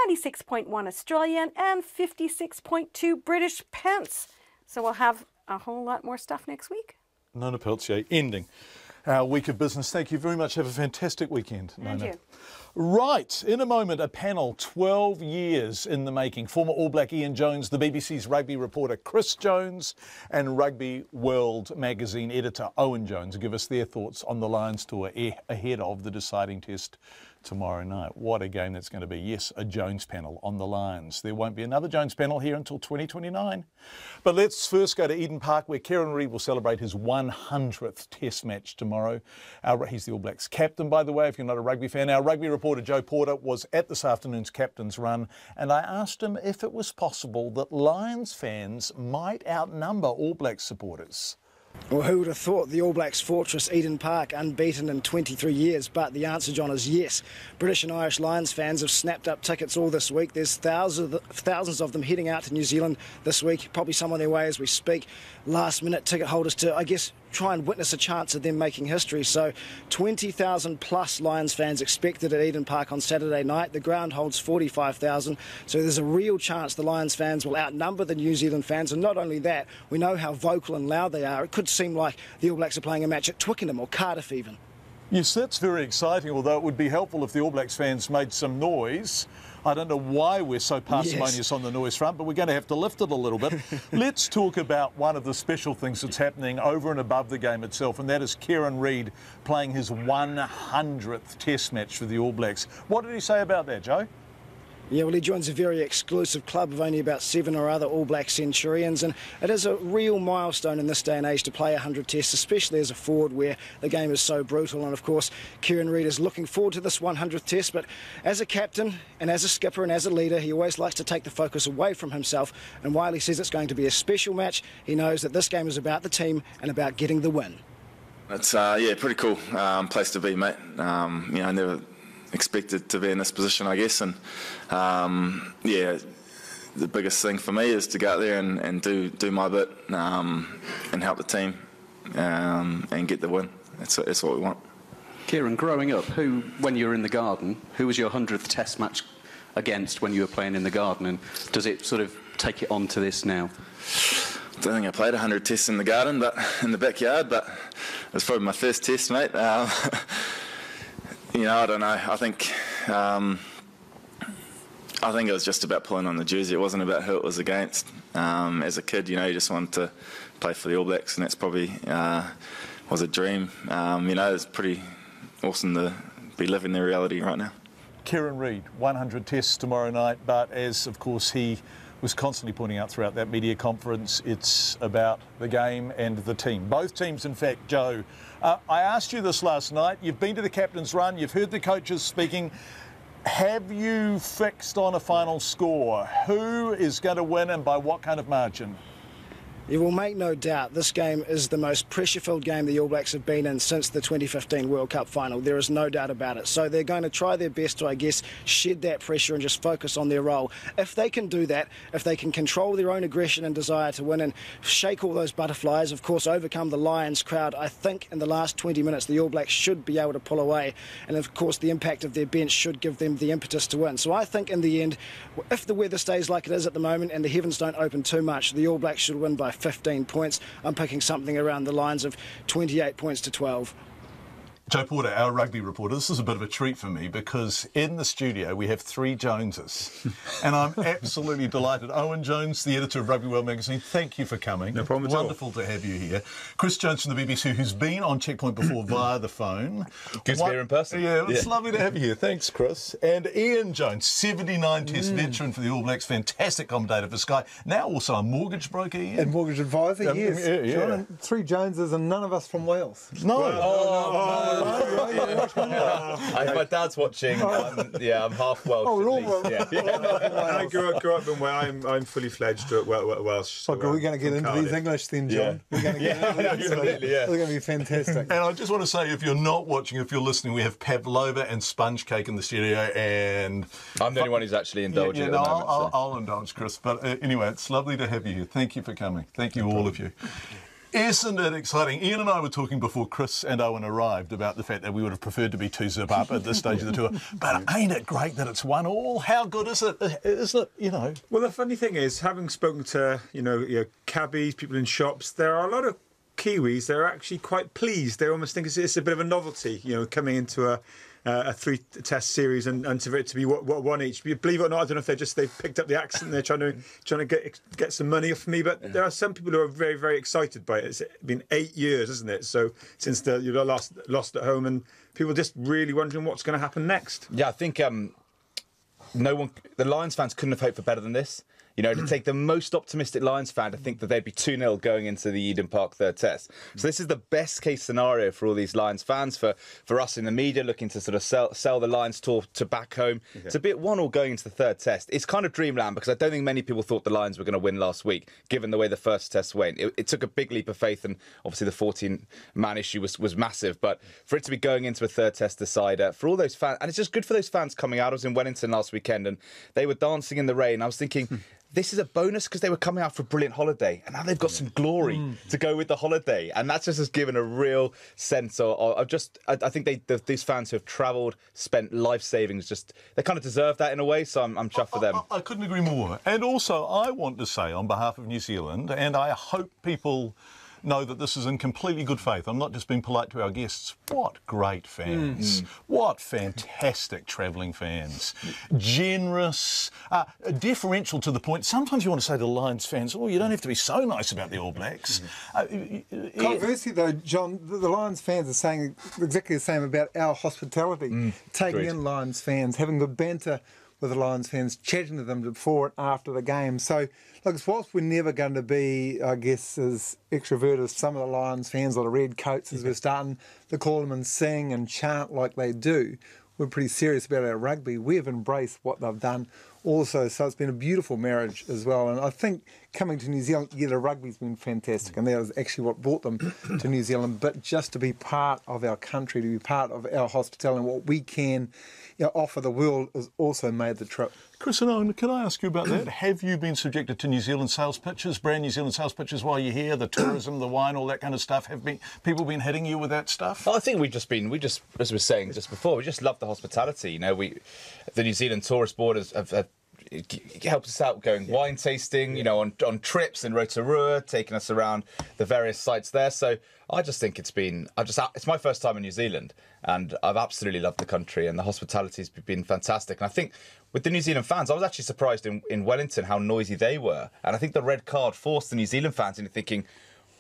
96.1 Australian, and 56.2 British pence. So we'll have a whole lot more stuff next week. Nona Peltier, ending our week of business. Thank you very much. Have a fantastic weekend, Nona. Thank you. Right, in a moment, a panel 12 years in the making. Former All Black Ian Jones, the BBC's rugby reporter Chris Jones, and Rugby World magazine editor Owen Jones give us their thoughts on the Lions tour ahead of the deciding test tomorrow night. What a game that's going to be. Yes, a Jones panel on the Lions. There won't be another Jones panel here until 2029. But let's first go to Eden Park, where Kieran Reid will celebrate his 100th test match tomorrow. He's the All Blacks captain, by the way, if you're not a rugby fan. Our rugby reporter Joe Porter was at this afternoon's captain's run, and I asked him if it was possible that Lions fans might outnumber All Blacks supporters. Well, who would have thought the All Blacks' fortress Eden Park unbeaten in 23 years? But the answer, John, is yes. British and Irish Lions fans have snapped up tickets all this week. There's thousands of them heading out to New Zealand this week, probably some on their way as we speak. Last-minute ticket holders to, I guess, try and witness a chance of them making history. So 20,000 plus Lions fans expected at Eden Park on Saturday night. The ground holds 45,000, so there's a real chance the Lions fans will outnumber the New Zealand fans. And not only that, we know how vocal and loud they are. It could seem like the All Blacks are playing a match at Twickenham or Cardiff even. Yes, that's very exciting, although it would be helpful if the All Blacks fans made some noise. I don't know why we're so parsimonious on the noise front, but we're going to have to lift it a little bit. Let's talk about one of the special things that's happening over and above the game itself, and that is Kieran Reid playing his 100th Test match for the All Blacks. What did he say about that, Joe? Yeah, well, he joins a very exclusive club of only about 7 or other All Black centurions, and it is a real milestone in this day and age to play 100 tests, especially as a forward where the game is so brutal. And of course, Kieran Reid is looking forward to this 100th test, but as a captain and as a skipper and as a leader, he always likes to take the focus away from himself. And while he says it's going to be a special match, he knows that this game is about the team and about getting the win. It's yeah, pretty cool place to be, mate. I never expected to be in this position, I guess, and yeah, the biggest thing for me is to go out there and do my bit and help the team and get the win. That's what we want. Kieran, growing up, when you were in the Garden, who was your 100th Test match against when you were playing in the Garden, and does it sort of take it on to this now? I don't think I played 100 tests in the Garden, but in the backyard, but it was probably my first test, mate. I don't know. I think it was just about pulling on the jersey. It wasn't about who it was against. As a kid, you just wanted to play for the All Blacks, and that's probably was a dream. It's pretty awesome to be living the reality right now. Kieran Reid, 100 tests tomorrow night, but as, of course, he was constantly pointing out throughout that media conference, it's about the game and the team. Both teams, in fact, Joe. I asked you this last night. You've been to the captain's run. You've heard the coaches speaking. Have you fixed on a final score? Who is going to win and by what kind of margin? You will make no doubt this game is the most pressure-filled game the All Blacks have been in since the 2015 World Cup final. There is no doubt about it. So they're going to try their best to, I guess, shed that pressure and just focus on their role. If they can do that, if they can control their own aggression and desire to win and shake all those butterflies, of course, overcome the Lions crowd, I think in the last 20 minutes the All Blacks should be able to pull away. And, of course, the impact of their bench should give them the impetus to win. So I think in the end, if the weather stays like it is at the moment and the heavens don't open too much, the All Blacks should win by 15 points. I'm picking something around the lines of 28 points to 12. Joe Porter, our rugby reporter, this is a bit of a treat for me because in the studio we have 3 Joneses and I'm absolutely delighted. Owen Jones, the editor of Rugby World magazine, thank you for coming. No problem at all. Wonderful to have you here. Chris Jones from the BBC, who's been on Checkpoint before via the phone. Good to be here in person. Yeah, it's lovely to have you here. Thanks, Chris. And Ian Jones, 79 Test veteran for the All Blacks, fantastic commentator for Sky, now also a mortgage broker, Ian. And mortgage advisor, yes. Yeah. John, 3 Joneses and none of us from Wales. No. No. My dad's watching. I'm half Welsh. I grew up in Wales. I'm fully fledged Welsh. So we're going to get into these English then, John. We're going to get into these. They're going to be fantastic. And I just want to say, if you're not watching, if you're listening, we have pavlova and sponge cake in the studio, and I'm the only one who's actually indulging at the moment. I'll indulge, Chris. But anyway, it's lovely to have you here. Thank you for coming. Thank you, all of you. Isn't it exciting? Ian and I were talking before Chris and Owen arrived about the fact that we would have preferred to be 2-zip up at this stage of the tour. But ain't it great that it's 1-1? How good is it? Isn't it, Well, the funny thing is, having spoken to, cabbies, people in shops, there are a lot of Kiwis that are actually quite pleased. They almost think it's a bit of a novelty, coming into a 3-test series and for it to be one each. Believe it or not, I don't know if they've picked up the accent and they're trying to get some money off me, but there are some people who are very, very excited by it. It's been 8 years, isn't it? So since you lost at home, and people just really wondering what's going to happen next. Yeah, I think the Lions fans couldn't have hoped for better than this. You know, to take the most optimistic Lions fan to think that they'd be 2-0 going into the Eden Park third test. So this is the best case scenario for all these Lions fans, for us in the media looking to sort of sell the Lions tour to back home. Okay. To be at 1-1 going into the third test, it's kind of dreamland, because I don't think many people thought the Lions were going to win last week, given the way the first test went. It took a big leap of faith, and obviously the 14-man issue was massive. But for it to be going into a third test decider, for all those fans, and it's just good for those fans coming out. I was in Wellington last weekend, and they were dancing in the rain. I was thinking, this is a bonus, because they were coming out for a brilliant holiday, and now they've got some glory to go with the holiday, and that's just has given a real sense of just. I think these fans who have travelled, spent life savings, they kind of deserve that in a way. So I'm chuffed for them. I couldn't agree more. And also, I want to say on behalf of New Zealand, and I hope people know that this is in completely good faith. I'm not just being polite to our guests. What great fans. What fantastic travelling fans. Generous, deferential to the point. Sometimes you want to say to the Lions fans, oh, you don't have to be so nice about the All Blacks. Conversely, though, John, the Lions fans are saying exactly the same about our hospitality. Taking in Lions fans, having good banter with the Lions fans, chatting to them before and after the game. So, look, whilst we're never going to be, I guess, as extroverted as some of the Lions fans or the red coats as we're starting to call them and sing and chant like they do, we're pretty serious about our rugby. We've embraced what they've done also, so it's been a beautiful marriage as well. And I think coming to New Zealand, the rugby's been fantastic, and that was actually what brought them to New Zealand. But just to be part of our country, to be part of our hospitality and what we can offer the world has also made the trip. Chris and Owen, can I ask you about that? Have you been subjected to New Zealand sales pitches, brand New Zealand sales pitches while you're here, the tourism, the wine, all that kind of stuff? Have people been hitting you with that stuff? I think we just, as we were saying just before, we just love the hospitality. You know, the New Zealand Tourist Board have helped us out going wine tasting, you know, on trips in Rotorua, taking us around the various sites there. So I just think it's my first time in New Zealand, and I've absolutely loved the country, and the hospitality's been fantastic. And I think with the New Zealand fans, I was actually surprised in Wellington how noisy they were. And I think the red card forced the New Zealand fans into thinking,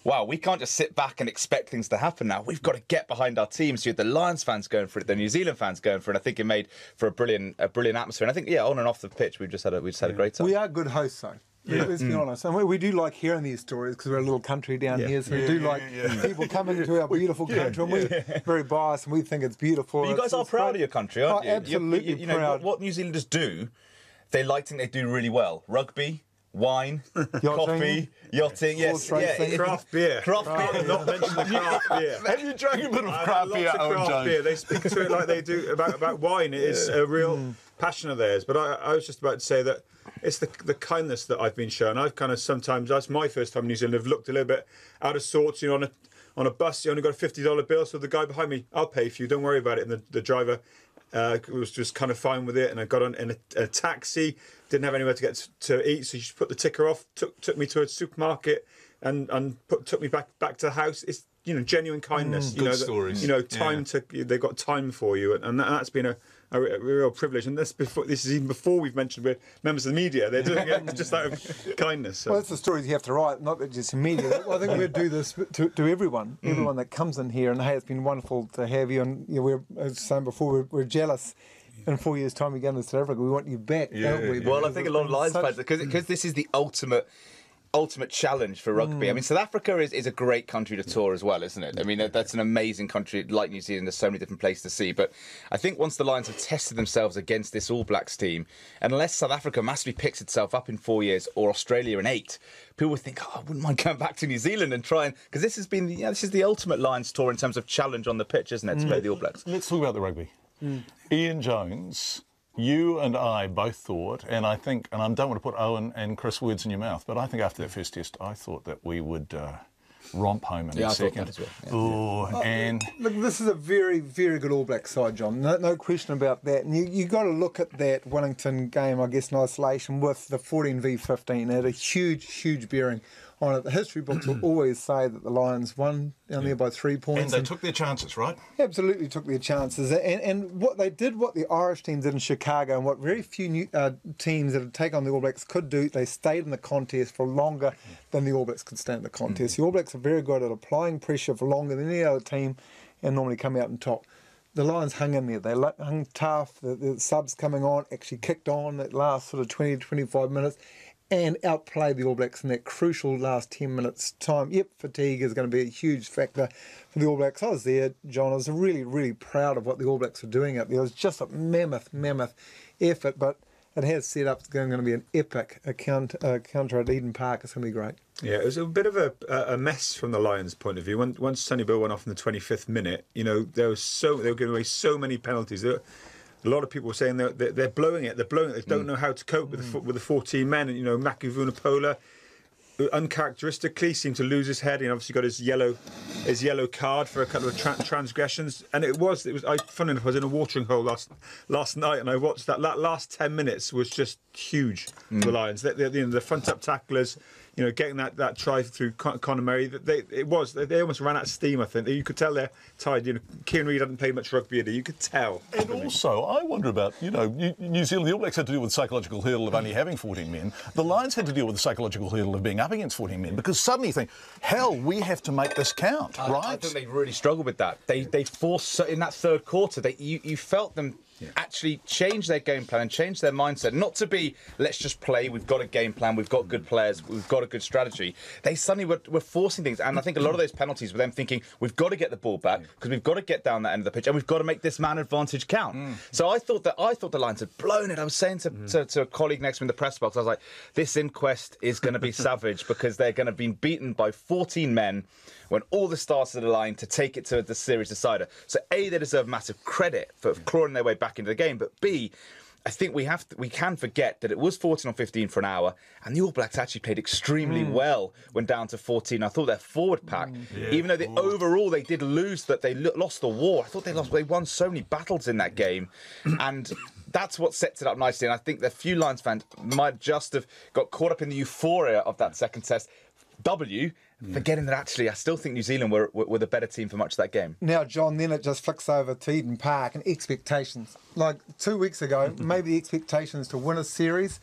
wow, we can't just sit back and expect things to happen now. We've got to get behind our teams. So you had the Lions fans going for it, the New Zealand fans going for it. And I think it made for a brilliant atmosphere. And I think, on and off the pitch, we've just had a great time. We are good hosts, though. Yeah. Let's be honest. And we do like hearing these stories because we're a little country down here, so we do like people coming to our beautiful country, and we're very biased and we think it's beautiful. But you guys are proud of your country, aren't you? Absolutely you know, proud. What New Zealanders do, they do really well. Rugby, wine, coffee, yachting, craft beer. Craft beer. Not mention the craft beer. Have you drunk a bit of craft beer, Owen Jones? Beer. They speak to it like they do about wine. It is a real passion of theirs. But I was just about to say that it's the kindness that I've been shown. I've kind of sometimes, that's my first time in New Zealand, I've looked a little bit out of sorts, on a bus, you only got a $50 bill, so the guy behind me, I'll pay for you, don't worry about it. And the driver was just kind of fine with it, and I got on in a taxi, didn't have anywhere to get to eat, so he just put the ticker off, took me to a supermarket and took me back to the house. It's genuine kindness. Good stories. Time they've got time for you, and that's been a real privilege. And this is even before we've mentioned we're members of the media. They're doing it just out of kindness. So. Well, that's the stories you have to write, not just media. Well, I think we do this to everyone that comes in here. And hey, it's been wonderful to have you. And we're, as I was saying before, we're jealous. In 4 years' time, we go to South Africa. We want you back, don't we? Well, I think a lot of Lions fans, because this is the ultimate challenge for rugby. I mean, South Africa is a great country to tour as well, isn't it? I mean, that's an amazing country like New Zealand. There's so many different places to see. But I think once the Lions have tested themselves against this All Blacks team, and unless South Africa massively picks itself up in 4 years or Australia in 8, people would think, I wouldn't mind going back to New Zealand and trying, because this is the ultimate Lions tour in terms of challenge on the pitch, isn't it, to play the All Blacks? Let's talk about the rugby. Ian Jones, you and I both thought, and I think, and I don't want to put Owen and Chris words in your mouth, but I think after that first test, I thought that we would romp home in a second. I thought that as well. And look, this is a very, very good All Black side, John. No question about that. And you got to look at that Wellington game, I guess, in isolation with the 14v15. It had a huge bearing on it. The history books will always say that the Lions won down there by 3 points. And they took their chances, right? Absolutely took their chances. And what they did, what the Irish team did in Chicago, and what very few teams that had taken on the All Blacks could do, they stayed in the contest for longer than the All Blacks could stay in the contest. The All Blacks are very good at applying pressure for longer than any other team and normally come out on top. The Lions hung in there. They hung tough. The subs coming on actually kicked on that last sort of 20 to 25 minutes. and outplay the All Blacks in that crucial last 10 minutes time. Yep, fatigue is going to be a huge factor for the All Blacks. I was there, John. I was really, really proud of what the All Blacks were doing up there. It was just a mammoth effort, but it has set up. It's going to be an epic counter at Eden Park. It's going to be great. Yeah, it was a bit of a mess from the Lions' point of view. Once Sonny Bill went off in the 25th minute, you know, they were giving away so many penalties. A lot of people were saying they're blowing it. They're blowing it. They don't know how to cope with the 14 men. And, you know, Maki Vunipola, uncharacteristically, seemed to lose his head. He obviously got his yellow card for a couple of transgressions. And it was. Funny enough, I was in a watering hole last night, and I watched that. That last 10 minutes was just huge for the Lions. The front up tacklers, you know, getting that try through Conor Murray, they almost ran out of steam. I think you could tell they're tired. You know, Kieran Reid hadn't played much rugby either. You could tell. And also, I wonder about, you know, New Zealand. The All Blacks had to deal with the psychological hurdle of only having 14 men. The Lions had to deal with the psychological hurdle of being up against 14 men, because suddenly you think, hell, we have to make this count, right? I think they really struggled with that. They forced in that third quarter. You felt them. Yeah. Actually change their game plan and change their mindset. Not to be, let's just play, we've got a game plan, we've got good players, we've got a good strategy. They suddenly were forcing things. And I think a lot of those penalties were them thinking, we've got to get the ball back because we've got to get down that end of the pitch and we've got to make this man advantage count. So I thought the Lions had blown it. I was saying to a colleague next to me in the press box, I was like, this inquest is going to be savage because they're going to be beaten by 14 men when all the stars are aligned to take it to the series decider. So A, they deserve massive credit for clawing their way back into the game, but B, I think we can forget that it was 14 on 15 for an hour, and the All Blacks actually played extremely well when down to 14. I thought their forward pack, even though overall they did lose, that they lost the war. I thought they won so many battles in that game, and that's what sets it up nicely. And I think the few Lions fans might just have got caught up in the euphoria of that second test forgetting that actually I still think New Zealand were the better team for much of that game. Now, John, then it just flicks over to Eden Park and expectations. Like 2 weeks ago, maybe the expectations to win a series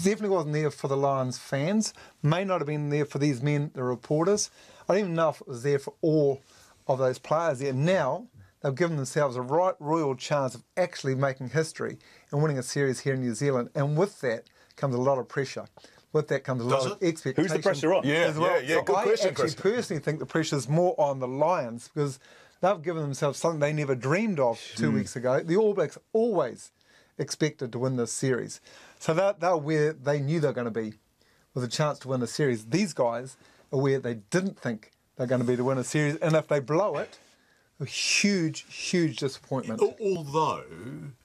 definitely wasn't there for the Lions fans, may not have been there for these men, the reporters. I don't even know if it was there for all of those players there. Now, they've given themselves a royal chance of actually making history and winning a series here in New Zealand. And with that comes a lot of pressure. With that comes a lot of expectation. Who's the pressure on? Yeah, good I question, actually personally think the pressure's more on the Lions because they've given themselves something they never dreamed of 2 weeks ago. The All Blacks always expected to win this series. So they're where they knew they were going to be with a chance to win the series. These guys are where they didn't think they're going to be to win a series. And if they blow it, a huge disappointment. Although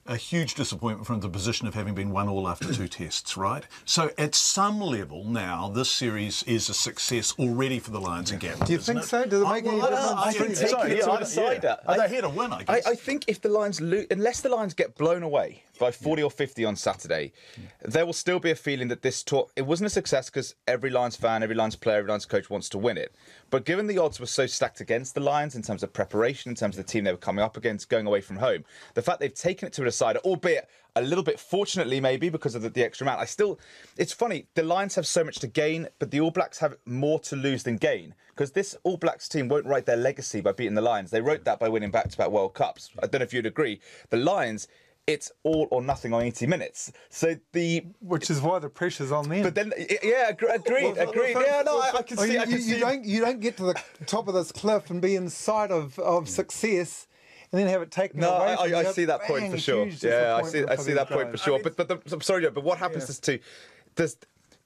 a huge disappointment from the position of having been 1-1 after 2 tests, right? So at some level now, this series is a success already for the Lions and Gavin. Do you think so? Does it make any difference? I think taking it to a decider. They're here to win, I guess. I think if the Lions lose, unless the Lions get blown away by 40 or 50 on Saturday, there will still be a feeling that this tour, it wasn't a success because every Lions fan, every Lions player, every Lions coach wants to win it. But given the odds were so stacked against the Lions in terms of preparation, in terms of the team they were coming up against, going away from home, the fact they've taken it to a decider, albeit a little bit fortunately maybe because of the extra amount, it's funny, the Lions have so much to gain, but the All Blacks have more to lose than gain. Because this All Blacks team won't write their legacy by beating the Lions. They wrote that by winning back-to-back World Cups. I don't know if you'd agree. The Lions, it's all or nothing on 80 minutes. Which is why the pressure's on them. But then, agreed. Yeah, no, I can see. You don't get to the top of this cliff and be in sight of success and then have it taken away from you. I see that point for sure. Yeah, I see that point for sure. I'm sorry, Joe, but what happens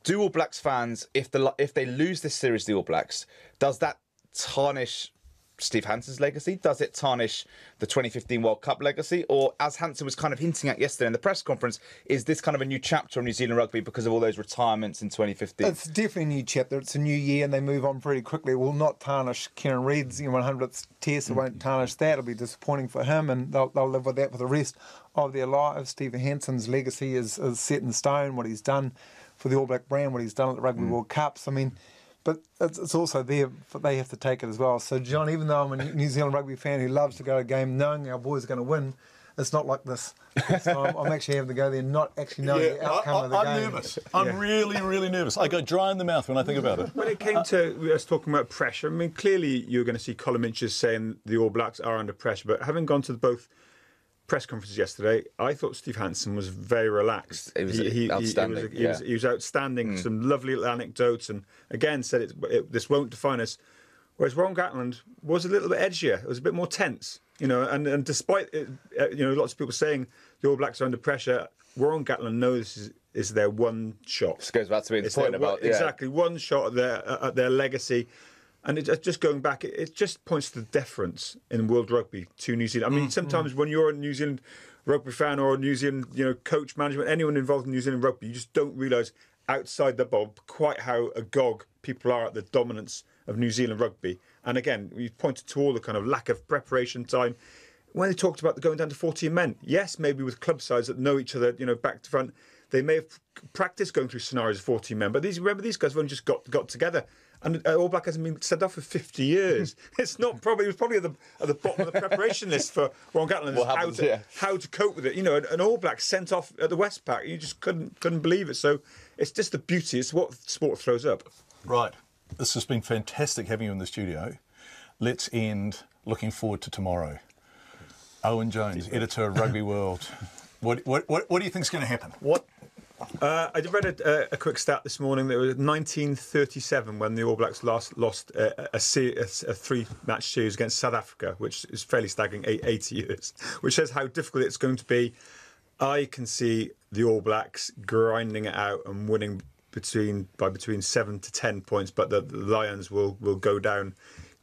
do All Blacks fans, if they lose this series, the All Blacks, does that tarnish Steve Hansen's legacy? Does it tarnish the 2015 World Cup legacy? Or, as Hansen was kind of hinting at yesterday in the press conference, is this kind of a new chapter of New Zealand rugby because of all those retirements in 2015? It's definitely a new chapter. It's a new year and they move on pretty quickly. It will not tarnish Kieran Reid's 100th test. It won't tarnish that. It'll be disappointing for him and they'll live with that for the rest of their lives. Steve Hansen's legacy is set in stone, what he's done for the All Black brand, what he's done at the Rugby World Cups. I mean, but it's also there, they have to take it as well. So, John, even though I'm a New Zealand rugby fan who loves to go to a game knowing our boys are going to win, it's not like this time. I'm actually having to go there not actually knowing the outcome of the game. I'm nervous. I'm really nervous. I go dry in the mouth when I think about it. When it came to us talking about pressure, I mean, clearly you're going to see column inches saying the All Blacks are under pressure, but having gone to both press conferences yesterday, I thought Steve Hansen was very relaxed. It was outstanding. He was outstanding. Some lovely little anecdotes, and again said this won't define us. Whereas Warren Gatland was a little bit edgier. It was a bit more tense, And despite it, lots of people saying the All Blacks are under pressure, Warren Gatland knows this is their one shot. This goes back to the point about exactly one shot at their legacy. And just going back, it just points to the deference in world rugby to New Zealand. I mean, sometimes when you're a New Zealand rugby fan or a New Zealand, coach, management, anyone involved in New Zealand rugby, you just don't realise outside the bob quite how agog people are at the dominance of New Zealand rugby. And again, we pointed to all the kind of lack of preparation time. When they talked about going down to 14 men, yes, maybe with club sides that know each other, back to front, they may have practiced going through scenarios of 14 men. But these guys have only just got together. And All Black hasn't been sent off for 50 years. It was probably at the bottom of the preparation list for Warren Gatland. How to cope with it. An All Black sent off at the Westpac. You just couldn't believe it. So it's just the beauty. It's what sport throws up. Right. This has been fantastic having you in the studio. Let's end looking forward to tomorrow. Owen Jones, editor of Rugby World. What do you think is going to happen? I read a quick stat this morning that it was 1937 when the All Blacks last lost a 3-match series against South Africa, which is fairly staggering, 80 years, which shows how difficult it's going to be. I can see the All Blacks grinding it out and winning by between 7 to 10 points, but the Lions will go down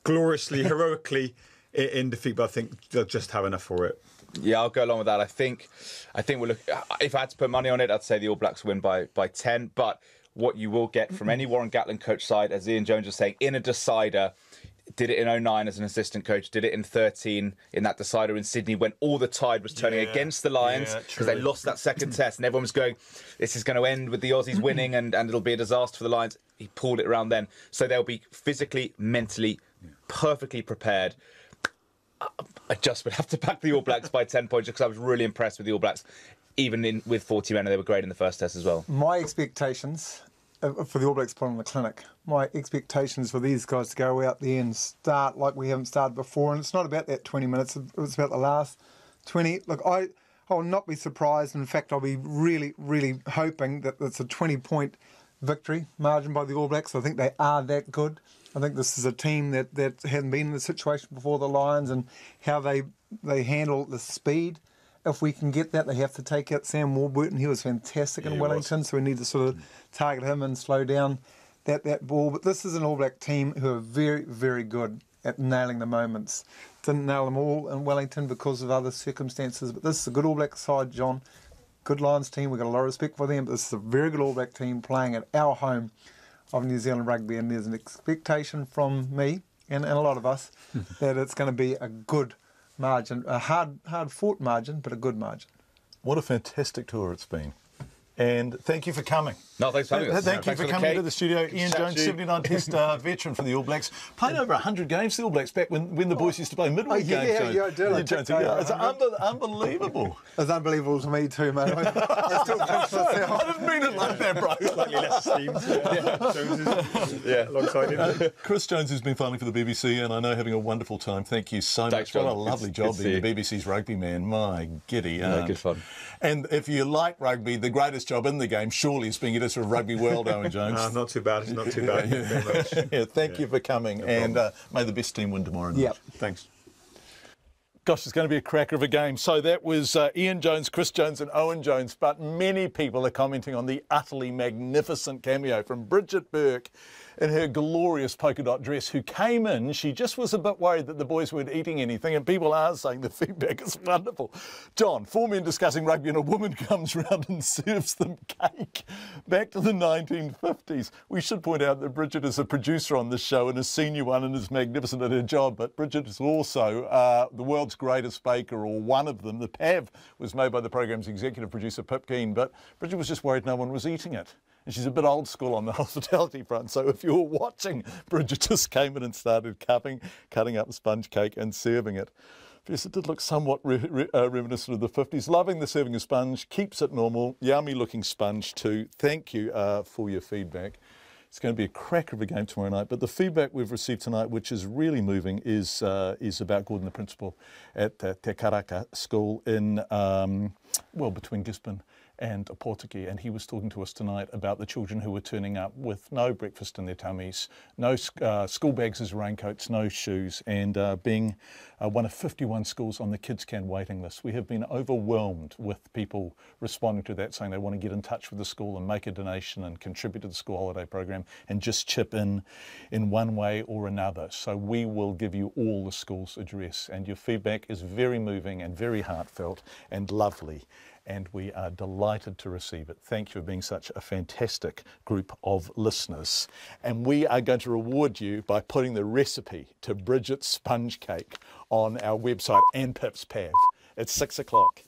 gloriously, heroically in defeat, but I think they'll just have enough for it. Yeah, I'll go along with that. I think we'll look. If I had to put money on it, I'd say the All Blacks win by 10. But what you will get from any Warren Gatland coach side, as Ian Jones was saying, in a decider, did it in 2009 as an assistant coach, did it in 2013 in that decider in Sydney when all the tide was turning against the Lions because they lost that second test and everyone was going, this is going to end with the Aussies winning and it'll be a disaster for the Lions. He pulled it around then. So they'll be physically, mentally, perfectly prepared. I just would have to back the All Blacks by 10 points because I was really impressed with the All Blacks, even with 40 men, and they were great in the first test as well. My expectations for the All Blacks put on the clinic, my expectations for these guys to go out there and start like we haven't started before, and it's not about that 20 minutes, it's about the last 20. Look, I will not be surprised. In fact, I'll be really, really hoping that it's a 20-point victory margin by the All Blacks. I think they are that good. I think this is a team that hadn't been in the situation before, the Lions, and how they handle the speed. If we can get that, they have to take out Sam Warburton. He was fantastic in Wellington, so we need to sort of target him and slow down that ball. But this is an All Black team who are very, very good at nailing the moments. Didn't nail them all in Wellington because of other circumstances, but this is a good All Black side, John. Good Lions team. We've got a lot of respect for them, but this is a very good All Black team playing at our home of New Zealand rugby, and there's an expectation from me and a lot of us that it's going to be a good margin, a hard-fought margin, but a good margin. What a fantastic tour it's been. And thank you for coming. No, thanks for having us. Thank you for coming to the studio. Ian Jones, 79 Test veteran for the All Blacks. Played over 100 games for the All Blacks back when the boys used to play midweek games. Yeah, I did. It's unbelievable. It's unbelievable to me too, mate. I still pinch myself. I didn't mean it like that, bro. Slightly less esteemed. Alongside him. Chris Jones has been filing for the BBC, and I know having a wonderful time. Thank you so much. What a lovely job being the BBC's rugby man. My giddy. Good fun. And if you like rugby, the greatest job in the game surely is being editor of Rugby World, Owen Jones. Not too bad. It's not too bad. Thank you very much. Thank you for coming, and may the best team win tomorrow night. Yep. Thanks. Gosh, it's going to be a cracker of a game. So that was Ian Jones, Chris Jones and Owen Jones, but many people are commenting on the utterly magnificent cameo from Bridget Burke in her glorious polka dot dress, who came in. She just was a bit worried that the boys weren't eating anything, and people are saying the feedback is wonderful. John, 4 men discussing rugby and a woman comes round and serves them cake. Back to the 1950s. We should point out that Bridget is a producer on this show and a senior one and is magnificent at her job, but Bridget is also the world's greatest baker, or one of them. The PAV was made by the programme's executive producer, Pip Keane, but Bridget was just worried no one was eating it. And she's a bit old school on the hospitality front, so if you were watching, Bridget just came in and started cutting up sponge cake and serving it. Yes, it did look somewhat reminiscent of the 50s. Loving the serving of sponge, keeps it normal, yummy looking sponge too. Thank you for your feedback. It's going to be a cracker of a game tomorrow night. But the feedback we've received tonight, which is really moving, is about Gordon, the principal at Te Karaka School in, between Gisborne and Opotiki, and he was talking to us tonight about the children who were turning up with no breakfast in their tummies, no school bags as raincoats, no shoes, and being one of 51 schools on the Kids Can waiting list. We have been overwhelmed with people responding to that, saying they want to get in touch with the school and make a donation and contribute to the school holiday program and just chip in one way or another. So we will give you all the school's address, and your feedback is very moving and very heartfelt and lovely, and we are delighted to receive it. Thank you for being such a fantastic group of listeners. And we are going to reward you by putting the recipe to Bridget's sponge cake on our website and Pip's Pav. It's 6 o'clock.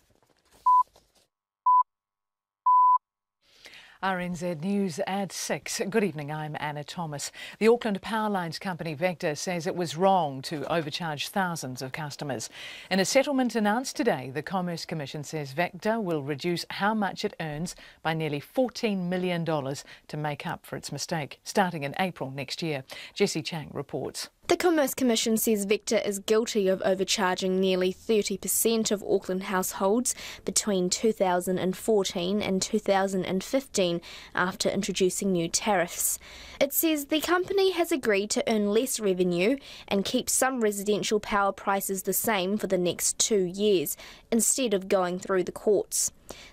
RNZ News at 6. Good evening, I'm Anna Thomas. The Auckland Power Lines company Vector says it was wrong to overcharge thousands of customers. In a settlement announced today, the Commerce Commission says Vector will reduce how much it earns by nearly $14 million to make up for its mistake, starting in April next year. Jessie Chang reports. The Commerce Commission says Vector is guilty of overcharging nearly 30% of Auckland households between 2014 and 2015 after introducing new tariffs. It says the company has agreed to earn less revenue and keep some residential power prices the same for the next 2 years, instead of going through the courts.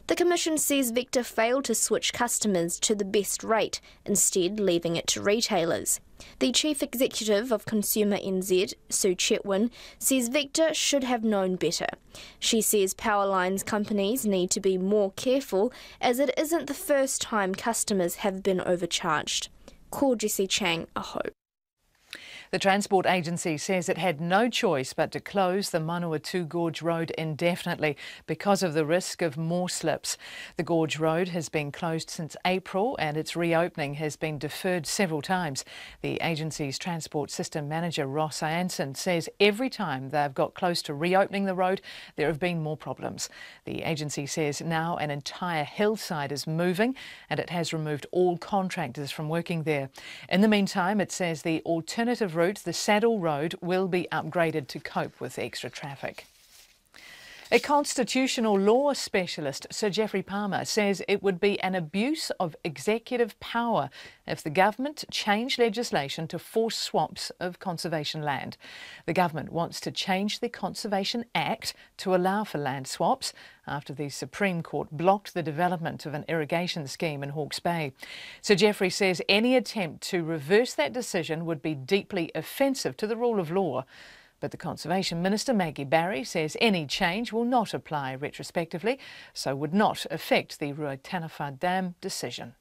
The Commission says Vector failed to switch customers to the best rate, instead leaving it to retailers. The Chief Executive of Consumer NZ, Sue Chetwin, says Vector should have known better. She says power lines companies need to be more careful, as it isn't the first time customers have been overcharged. Call Jessie Chang a hope. The Transport Agency says it had no choice but to close the Manawatu Gorge Road indefinitely because of the risk of more slips. The Gorge Road has been closed since April and its reopening has been deferred several times. The agency's Transport System Manager Ross Anson says every time they've got close to reopening the road, there have been more problems. The agency says now an entire hillside is moving and it has removed all contractors from working there. In the meantime, it says the alternative route, the Saddle Road, will be upgraded to cope with extra traffic. A constitutional law specialist, Sir Geoffrey Palmer, says it would be an abuse of executive power if the government changed legislation to force swaps of conservation land. The government wants to change the Conservation Act to allow for land swaps after the Supreme Court blocked the development of an irrigation scheme in Hawke's Bay. Sir Geoffrey says any attempt to reverse that decision would be deeply offensive to the rule of law. But the Conservation Minister, Maggie Barry, says any change will not apply retrospectively, so would not affect the Ruataniwha Dam decision.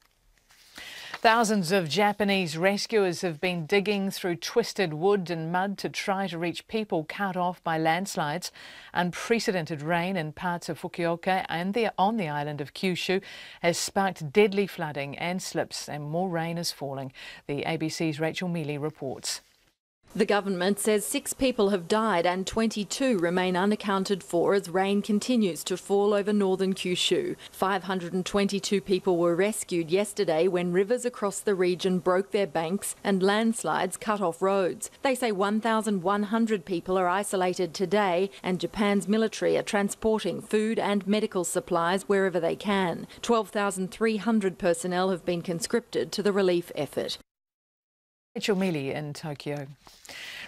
Thousands of Japanese rescuers have been digging through twisted wood and mud to try to reach people cut off by landslides. Unprecedented rain in parts of Fukuoka and on the island of Kyushu has sparked deadly flooding and slips, and more rain is falling. The ABC's Rachel Mealy reports. The government says 6 people have died and 22 remain unaccounted for as rain continues to fall over northern Kyushu. 522 people were rescued yesterday when rivers across the region broke their banks and landslides cut off roads. They say 1,100 people are isolated today and Japan's military are transporting food and medical supplies wherever they can. 12,300 personnel have been conscripted to the relief effort. Rachel Mealy in Tokyo.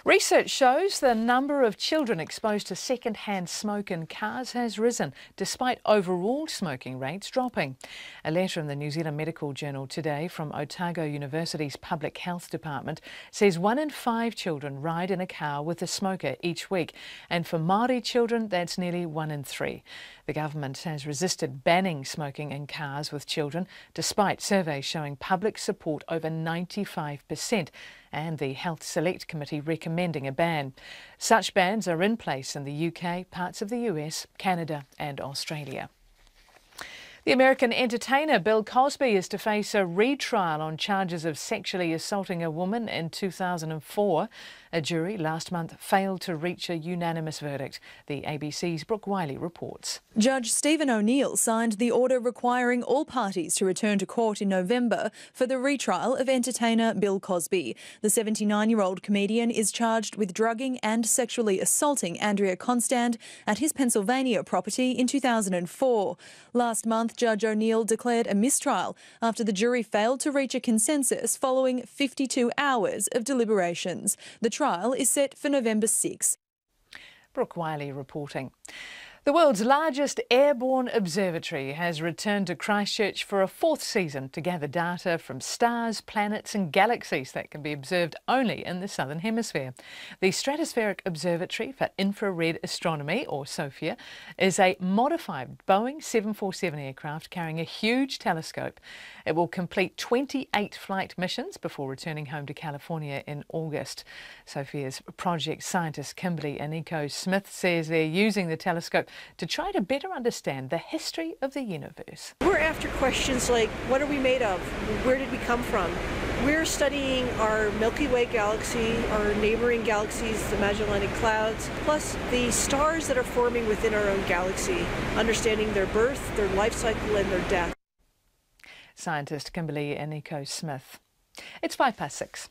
Research shows the number of children exposed to second-hand smoke in cars has risen, despite overall smoking rates dropping. A letter in the New Zealand Medical Journal today from Otago University's Public Health Department says 1 in 5 children ride in a car with a smoker each week, and for Māori children that's nearly 1 in 3. The government has resisted banning smoking in cars with children, despite surveys showing public support over 95%. And the Health Select Committee recommending a ban. Such bans are in place in the UK, parts of the US, Canada and Australia. The American entertainer Bill Cosby is to face a retrial on charges of sexually assaulting a woman in 2004. A jury last month failed to reach a unanimous verdict. The ABC's Brooke Wiley reports. Judge Stephen O'Neill signed the order requiring all parties to return to court in November for the retrial of entertainer Bill Cosby. The 79-year-old comedian is charged with drugging and sexually assaulting Andrea Constand at his Pennsylvania property in 2004. Last month, Judge O'Neill declared a mistrial after the jury failed to reach a consensus following 52 hours of deliberations. The trial is set for November 6. Brooke Wiley reporting. The world's largest Airborne Observatory has returned to Christchurch for a fourth season to gather data from stars, planets and galaxies that can be observed only in the Southern Hemisphere. The Stratospheric Observatory for Infrared Astronomy, or Sophia, is a modified Boeing 747 aircraft carrying a huge telescope. It will complete 28 flight missions before returning home to California in August. Sophia's project scientist Kimberly Aniko Smith says they're using the telescope to try to better understand the history of the universe. We're after questions like, what are we made of? Where did we come from? We're studying our Milky Way galaxy, our neighboring galaxies, the Magellanic Clouds, plus the stars that are forming within our own galaxy, understanding their birth, their life cycle and their death. Scientist Kimberly Aniko Smith. It's 6:05.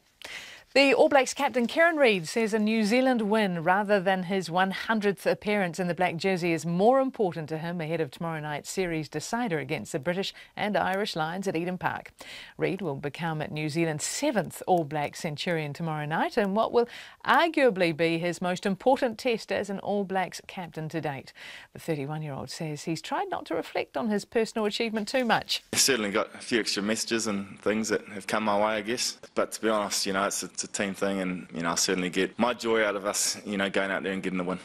The All Blacks captain Kieran Reid says a New Zealand win rather than his 100th appearance in the black jersey is more important to him ahead of tomorrow night's series decider against the British and Irish Lions at Eden Park. Reid will become New Zealand's 7th All Black centurion tomorrow night in what will arguably be his most important test as an All Blacks captain to date. The 31-year-old says he's tried not to reflect on his personal achievement too much. I've certainly got a few extra messages and things that have come my way, I guess. But to be honest, it's a team thing, and I certainly get my joy out of us, going out there and getting the win.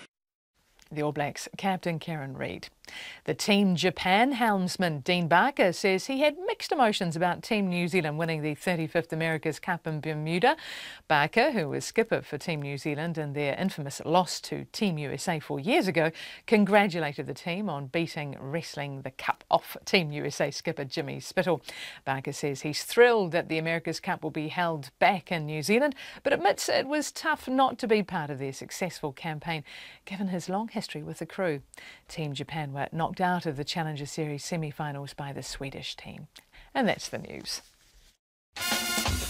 The All Blacks captain Kieran Reid. The Team Japan helmsman Dean Barker says he had mixed emotions about Team New Zealand winning the 35th America's Cup in Bermuda. Barker, who was skipper for Team New Zealand in their infamous loss to Team USA 4 years ago, congratulated the team on wresting the cup off Team USA skipper Jimmy Spittle. Barker says he's thrilled that the America's Cup will be held back in New Zealand, but admits it was tough not to be part of their successful campaign, given his long history with the crew. Team Japan were knocked out of the Challenger Series semi-finals by the Swedish team. And that's the news.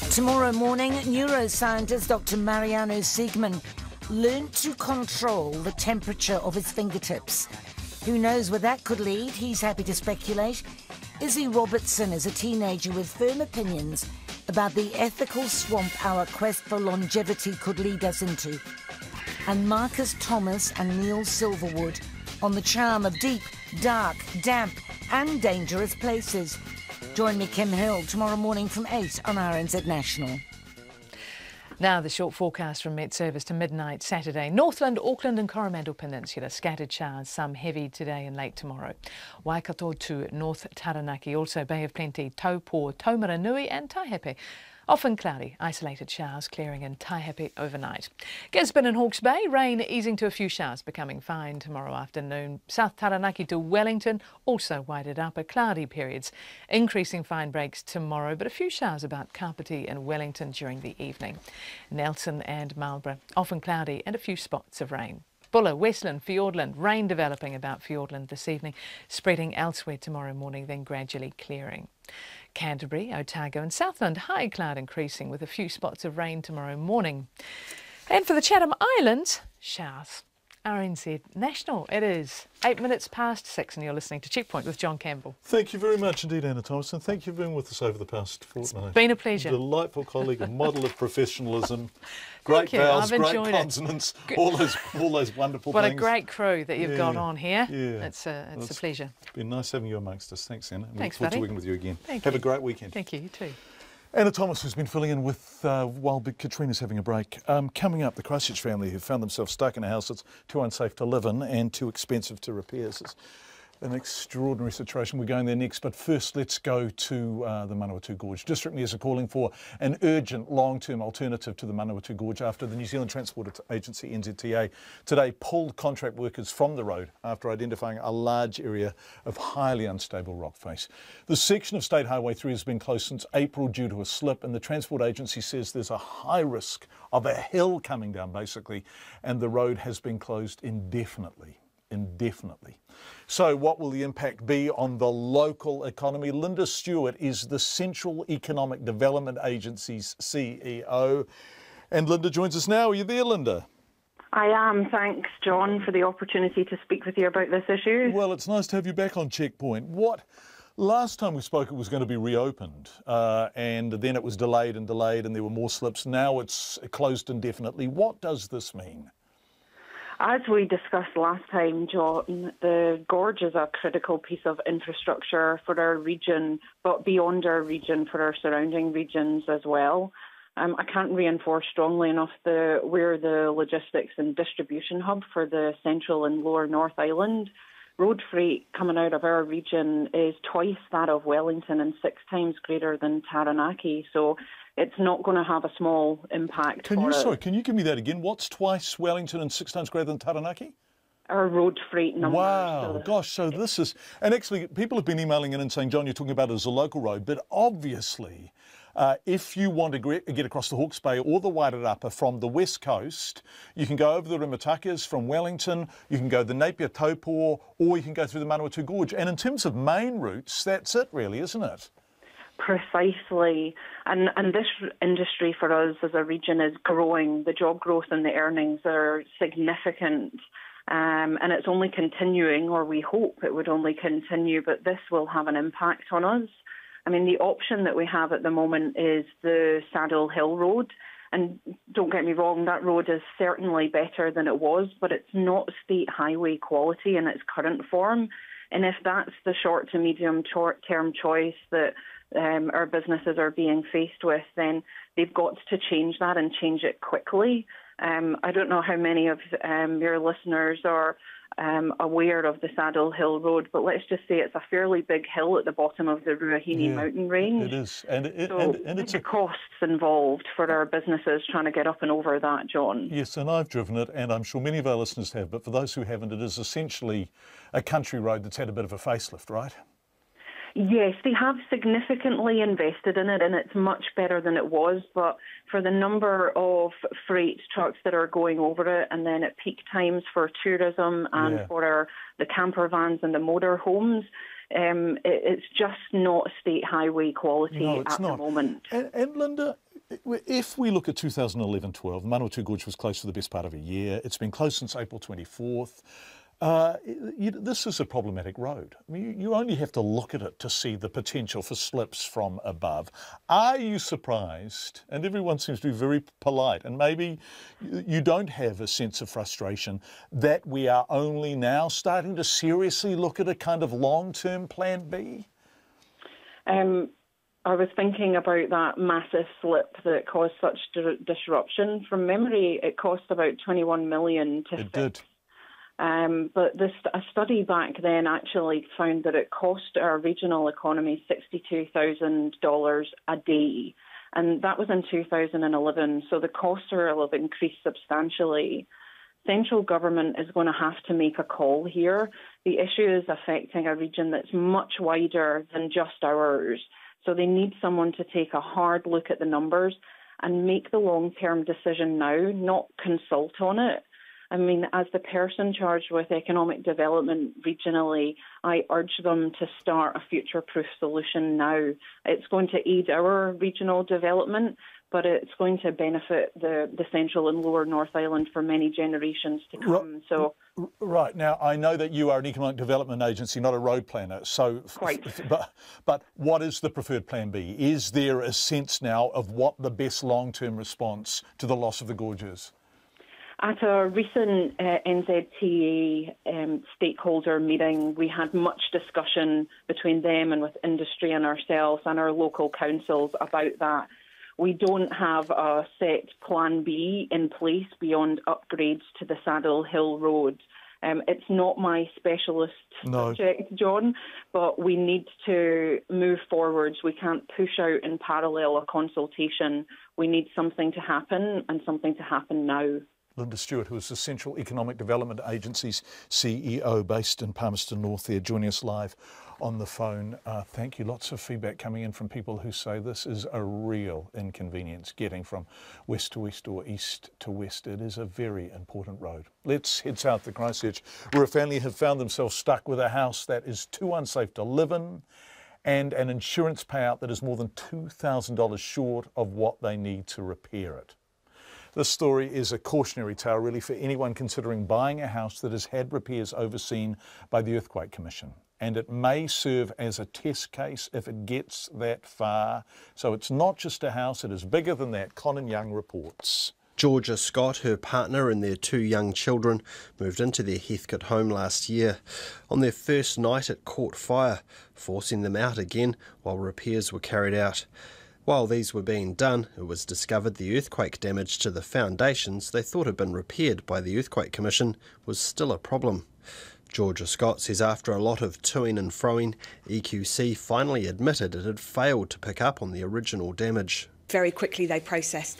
Tomorrow morning, neuroscientist Dr. Mariano Siegman learned to control the temperature of his fingertips. Who knows where that could lead? He's happy to speculate. Izzy Robertson is a teenager with firm opinions about the ethical swamp our quest for longevity could lead us into. And Marcus Thomas and Neil Silverwood on the charm of deep, dark, damp and dangerous places. Join me, Kim Hill, tomorrow morning from 8 on RNZ National. Now the short forecast from Met Service to midnight Saturday. Northland, Auckland and Coromandel Peninsula, scattered showers, some heavy today and late tomorrow. Waikato to North Taranaki, also Bay of Plenty, Taupo, Taumaranui and Taihape. Often cloudy, isolated showers clearing in Taihape overnight. Gisborne and Hawke's Bay, rain easing to a few showers, becoming fine tomorrow afternoon. South Taranaki to Wellington, also whited upper cloudy periods. Increasing fine breaks tomorrow, but a few showers about Kapiti and Wellington during the evening. Nelson and Marlborough, often cloudy and a few spots of rain. Buller, Westland, Fiordland, rain developing about Fiordland this evening, spreading elsewhere tomorrow morning, then gradually clearing. Canterbury, Otago and Southland, high cloud increasing with a few spots of rain tomorrow morning. And for the Chatham Islands, showers. RNZ National, it is 6:08 and you're listening to Checkpoint with John Campbell. Thank you very much indeed, Anna Thomas, and thank you for being with us over the past fortnight. It's been a pleasure. Delightful colleague, a model of professionalism. Great vowels, great consonants, all those wonderful things. What a great crew that you've got on here. Yeah. It's a pleasure. It's been nice having you amongst us. Thanks, Anna. Thanks, look forward buddy. to working with you again. Have a great weekend. Thank you, you too. Anna Thomas, who's been filling in with while Big Katrina's having a break. Coming up, the Christchurch family who found themselves stuck in a house that's too unsafe to live in and too expensive to repair. An extraordinary situation. We're going there next, but first let's go to the Manawatu Gorge. District mayors are calling for an urgent long-term alternative to the Manawatu Gorge after the New Zealand Transport Agency, NZTA, today pulled contract workers from the road after identifying a large area of highly unstable rock face. The section of State Highway 3 has been closed since April due to a slip, and the Transport Agency says there's a high risk of a hill coming down, basically, and the road has been closed indefinitely. So what will the impact be on the local economy? Linda Stewart is the Central Economic Development Agency's CEO. And Linda joins us now. Are you there, Linda? I am. Thanks, John, for the opportunity to speak with you about this issue. Well, it's nice to have you back on Checkpoint. Last time we spoke, it was going to be reopened, and then it was delayed, and there were more slips. Now it's closed indefinitely. What does this mean? As we discussed last time, John, the gorge is a critical piece of infrastructure for our region, but beyond our region, for our surrounding regions as well. I can't reinforce strongly enough we're the logistics and distribution hub for the Central and Lower North Island. Road freight coming out of our region is twice that of Wellington and 6 times greater than Taranaki. So it's not going to have a small impact. Can you give me that again? What's twice Wellington and 6 times greater than Taranaki? Our road freight numbers. Wow, gosh, so this is... And actually, people have been emailing in and saying, John, you're talking about it as a local road, but obviously, if you want to get across the Hawke's Bay or the Wairarapa from the west coast, you can go over the Rimutakas from Wellington, you can go the Napier Taupo, or you can go through the Manawatu Gorge. And in terms of main routes, that's it really, isn't it? Precisely. And this industry for us as a region is growing. The job growth and the earnings are significant. And it's only continuing, or we hope it would only continue, but this will have an impact on us. I mean, the option that we have at the moment is the Saddle Hill Road. And don't get me wrong, that road is certainly better than it was, but it's not state highway quality in its current form. And if that's the short to medium term choice that our businesses are being faced with, then they've got to change that and change it quickly. I don't know how many of your listeners are aware of the Saddle Hill Road, but let's just say it's a fairly big hill at the bottom of the Ruahine mountain range. It is. So it's costs involved for our businesses trying to get up and over that, John. Yes, and I've driven it, and I'm sure many of our listeners have, but for those who haven't, it is essentially a country road that's had a bit of a facelift, right? Yes, they have significantly invested in it, and it's much better than it was. But for the number of freight trucks that are going over it, and then at peak times for tourism and for the camper vans and the motor homes, it's just not state highway quality the moment. And Linda, if we look at 2011-12, Manawatu Gorge was closed for the best part of a year. It's been closed since April 24th. This is a problematic road. I mean, you only have to look at it to see the potential for slips from above. Are you surprised, and everyone seems to be very polite, and maybe you don't have a sense of frustration, that we are only now starting to seriously look at a kind of long-term plan B? I was thinking about that massive slip that caused such disruption. From memory, it cost about $21 million to fix. It did. But a study back then actually found that it cost our regional economy $62,000 a day. And that was in 2011. So the costs will have increased substantially. Central government is going to have to make a call here. The issue is affecting a region that's much wider than just ours. So they need someone to take a hard look at the numbers and make the long-term decision now, not consult on it. I mean, as the person charged with economic development regionally, I urge them to start a future-proof solution now. It's going to aid our regional development, but it's going to benefit the Central and Lower North Island for many generations to come. Right. Now, I know that you are an economic development agency, not a road planner. So, but what is the preferred plan B? Is there a sense now of what the best long-term response to the loss of the gorge is? At a recent NZTA stakeholder meeting, we had much discussion between them and with industry and ourselves and our local councils about that. We don't have a set plan B in place beyond upgrades to the Saddle Hill Road. It's not my specialist subject, John, but we need to move forwards. We can't push out in parallel a consultation. We need something to happen, and something to happen now. Linda Stewart, who is the Central Economic Development Agency's CEO based in Palmerston North there, joining us live on the phone. Thank you. Lots of feedback coming in from people who say this is a real inconvenience getting from west to west or east to west. It is a very important road. Let's head south to Christchurch, where a family have found themselves stuck with a house that is too unsafe to live in and an insurance payout that is more than $2,000 short of what they need to repair it. This story is a cautionary tale really for anyone considering buying a house that has had repairs overseen by the Earthquake Commission. And it may serve as a test case if it gets that far. So it's not just a house, it is bigger than that. Conan Young reports. Georgia Scott, her partner and their 2 young children moved into their Heathcote home last year. On their first night it caught fire, forcing them out again while repairs were carried out. While these were being done, it was discovered the earthquake damage to the foundations they thought had been repaired by the Earthquake Commission was still a problem. Georgia Scott says after a lot of toing and froing, EQC finally admitted it had failed to pick up on the original damage. Very quickly they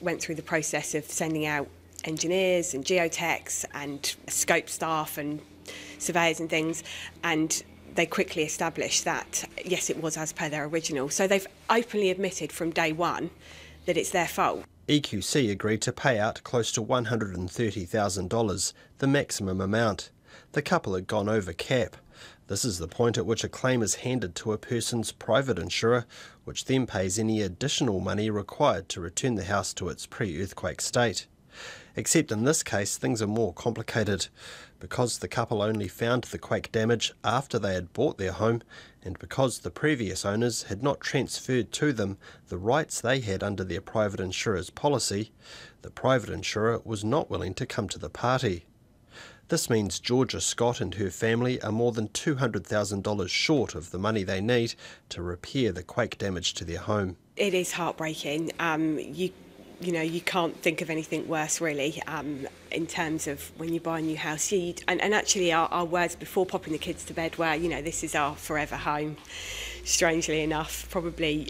went through the process of sending out engineers and geotechs and scope staff and surveyors and things, and they quickly established that, yes, it was as per their original. So they've openly admitted from day one that it's their fault. EQC agreed to pay out close to $130,000, the maximum amount. The couple had gone over cap. This is the point at which a claim is handed to a person's private insurer, which then pays any additional money required to return the house to its pre-earthquake state. Except in this case, things are more complicated. Because the couple only found the quake damage after they had bought their home, and because the previous owners had not transferred to them the rights they had under their private insurer's policy, the private insurer was not willing to come to the party. This means Georgia Scott and her family are more than $200,000 short of the money they need to repair the quake damage to their home. It is heartbreaking. You know, you can't think of anything worse, really, in terms of when you buy a new house. And actually, our words before popping the kids to bed were, you know, this is our forever home. Strangely enough, probably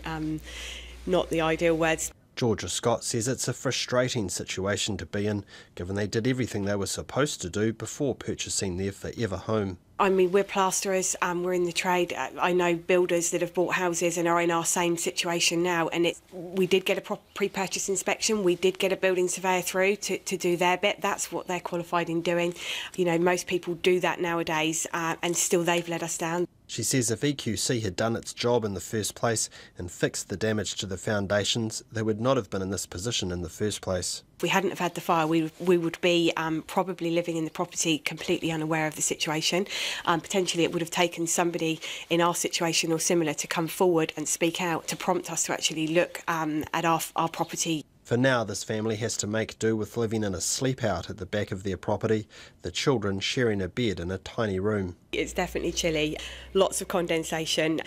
not the ideal words. Georgia Scott says it's a frustrating situation to be in, given they did everything they were supposed to do before purchasing their forever home. I mean, we're plasterers, we're in the trade. I know builders that have bought houses and are in our same situation now, and we did get a pre-purchase inspection, we did get a building surveyor through to do their bit. That's what they're qualified in doing. You know, most people do that nowadays, and still they've let us down. She says if EQC had done its job in the first place and fixed the damage to the foundations, they would not have been in this position in the first place. If we hadn't have had the fire, we would be probably living in the property completely unaware of the situation. Potentially it would have taken somebody in our situation or similar to come forward and speak out to prompt us to actually look at our property. For now, this family has to make do with living in a sleep-out at the back of their property, the children sharing a bed in a tiny room. It's definitely chilly, lots of condensation.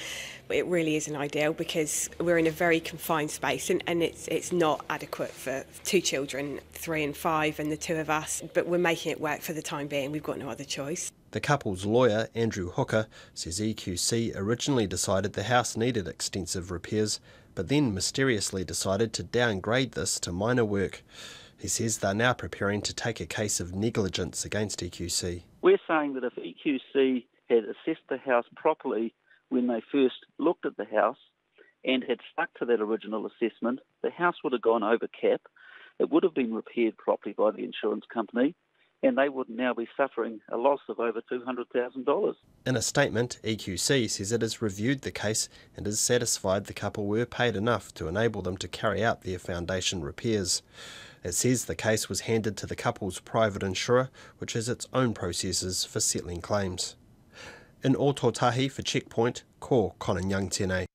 It really isn't ideal because we're in a very confined space and it's not adequate for 2 children, 3 and 5 and the 2 of us, but we're making it work for the time being. We've got no other choice. The couple's lawyer, Andrew Hooker, says EQC originally decided the house needed extensive repairs, but then mysteriously decided to downgrade this to minor work. He says they're now preparing to take a case of negligence against EQC. We're saying that if EQC had assessed the house properly when they first looked at the house and had stuck to that original assessment, the house would have gone over cap, it would have been repaired properly by the insurance company, and they would now be suffering a loss of over $200,000. In a statement, EQC says it has reviewed the case and is satisfied the couple were paid enough to enable them to carry out their foundation repairs. It says the case was handed to the couple's private insurer, which has its own processes for settling claims. In Ōtautahi for Checkpoint, ko Conan Young tēnei.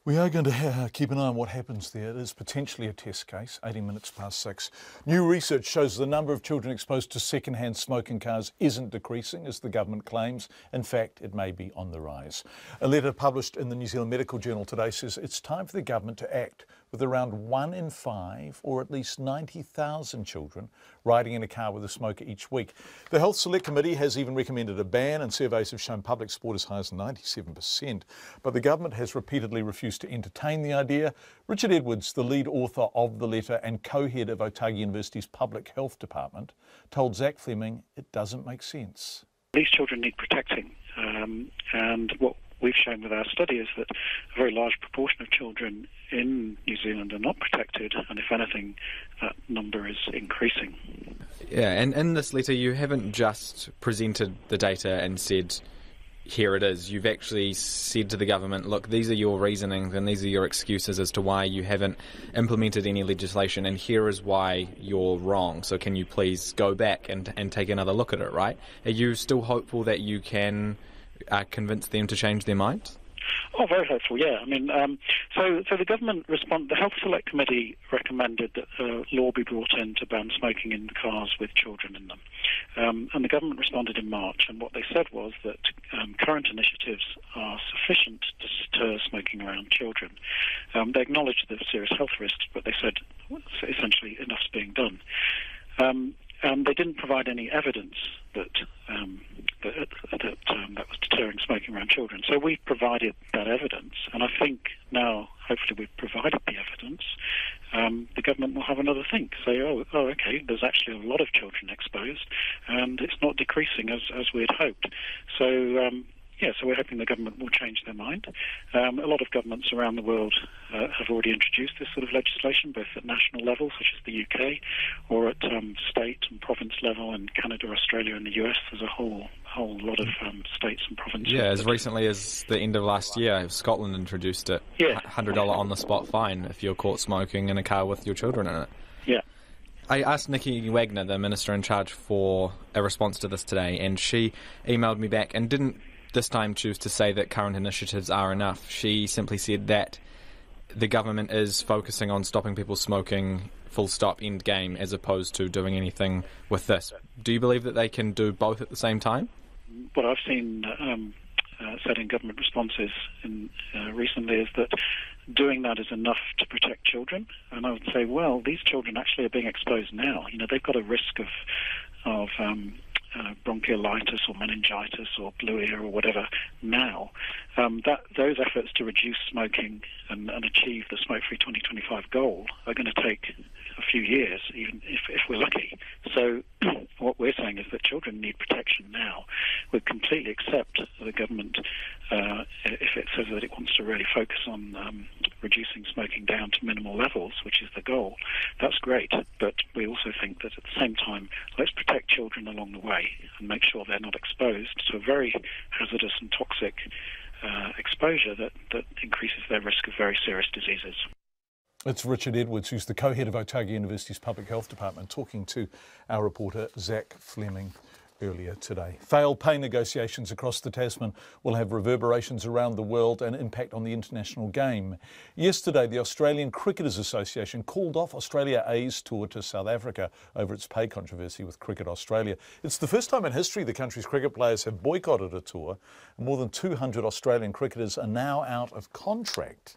We are going to keep an eye on what happens there. It is potentially a test case, 18 minutes past 6. New research shows the number of children exposed to second-hand smoke in cars isn't decreasing, as the government claims. In fact, it may be on the rise. A letter published in the New Zealand Medical Journal today says it's time for the government to act with around 1 in 5, or at least 90,000 children, riding in a car with a smoker each week. The Health Select Committee has even recommended a ban, and surveys have shown public support as high as 97%. But the government has repeatedly refused to entertain the idea. Richard Edwards, the lead author of the letter and co-head of Otago University's Public Health Department, told Zach Fleming it doesn't make sense. These children need protecting, and what we've shown with our study is that a very large proportion of children in New Zealand are not protected, and if anything, that number is increasing. Yeah, and in this letter you haven't just presented the data and said, here it is. You've actually said to the government, look, these are your reasonings and these are your excuses as to why you haven't implemented any legislation, and here is why you're wrong. So can you please go back and take another look at it, right? Are you still hopeful that you can convince them to change their minds? Oh, very hopeful, yeah. I mean, so the government the Health Select Committee recommended that a law be brought in to ban smoking in cars with children in them. And the government responded in March, and what they said was that current initiatives are sufficient to deter smoking around children. They acknowledged the serious health risks, but they said essentially enough's being done. And they didn't provide any evidence that that was deterring smoking around children. So we provided that evidence, and I think now, hopefully we've provided the evidence, the government will have another think. Say, oh, okay, there's actually a lot of children exposed, and it's not decreasing as we had hoped. So, so we're hoping the government will change their mind. A lot of governments around the world have already introduced this sort of legislation, both at national level, such as the UK, or at state and province level in Canada, Australia, and the US. There's a whole lot of states and provinces. Yeah, as recently as the end of last year, Scotland introduced it. Yeah. $100 on-the-spot fine if you're caught smoking in a car with your children in it. Yeah. I asked Nikki Wagner, the minister in charge, for a response to this today, and she emailed me back and didn't this time choose to say that current initiatives are enough. She simply said that the government is focusing on stopping people smoking, full stop, end game, as opposed to doing anything with this. Do you believe that they can do both at the same time? What I've seen said in government responses recently is that doing that is enough to protect children. And I would say, well, these children actually are being exposed now. You know, they've got a risk of bronchiolitis or meningitis or blue ear or whatever now. Those efforts to reduce smoking and achieve the smoke-free 2025 goal are going to take a few years, even if we're lucky. So what we're saying is that children need protection now. We completely accept the government if it says that it wants to really focus on reducing smoking down to minimal levels, which is the goal. That's great, but we also think that at the same time, let's protect children along the way and make sure they're not exposed to a very hazardous and toxic exposure that increases their risk of very serious diseases. It's Richard Edwards, who's the co-head of Otago University's Public Health Department, talking to our reporter Zach Fleming earlier today. Failed pay negotiations across the Tasman will have reverberations around the world and impact on the international game. Yesterday, the Australian Cricketers Association called off Australia A's tour to South Africa over its pay controversy with Cricket Australia. It's the first time in history the country's cricket players have boycotted a tour, and more than 200 Australian cricketers are now out of contract.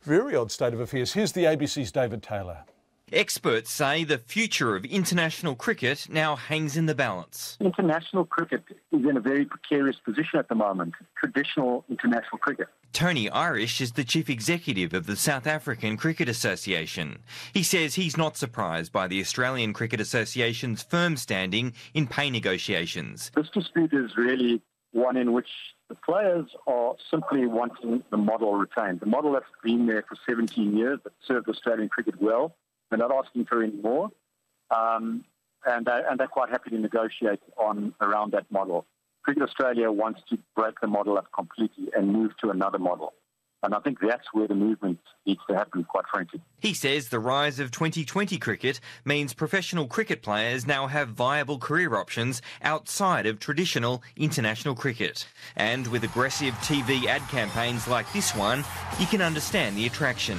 Very odd state of affairs. Here's the ABC's David Taylor. Experts say the future of international cricket now hangs in the balance. International cricket is in a very precarious position at the moment, traditional international cricket. Tony Irish is the chief executive of the South African Cricket Association. He says he's not surprised by the Australian Cricket Association's firm standing in pay negotiations. This dispute is really one in which the players are simply wanting the model retained. The model that's been there for 17 years that served Australian cricket well. They're not asking for any more, and they're quite happy to negotiate around that model. Cricket Australia wants to break the model up completely and move to another model. And I think that's where the movement needs to happen, quite frankly. He says the rise of 2020 cricket means professional cricket players now have viable career options outside of traditional international cricket. And with aggressive TV ad campaigns like this one, you can understand the attraction.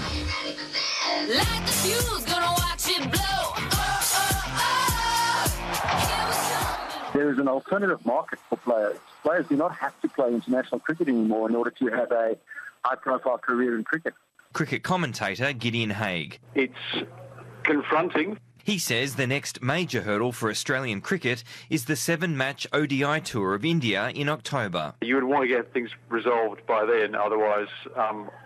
Like the fuse, gonna watch it blow. There is an alternative market for players. Players do not have to play international cricket anymore in order to have a high-profile career in cricket. Cricket commentator Gideon Haigh. It's confronting. He says the next major hurdle for Australian cricket is the 7-match ODI tour of India in October. You would want to get things resolved by then, otherwise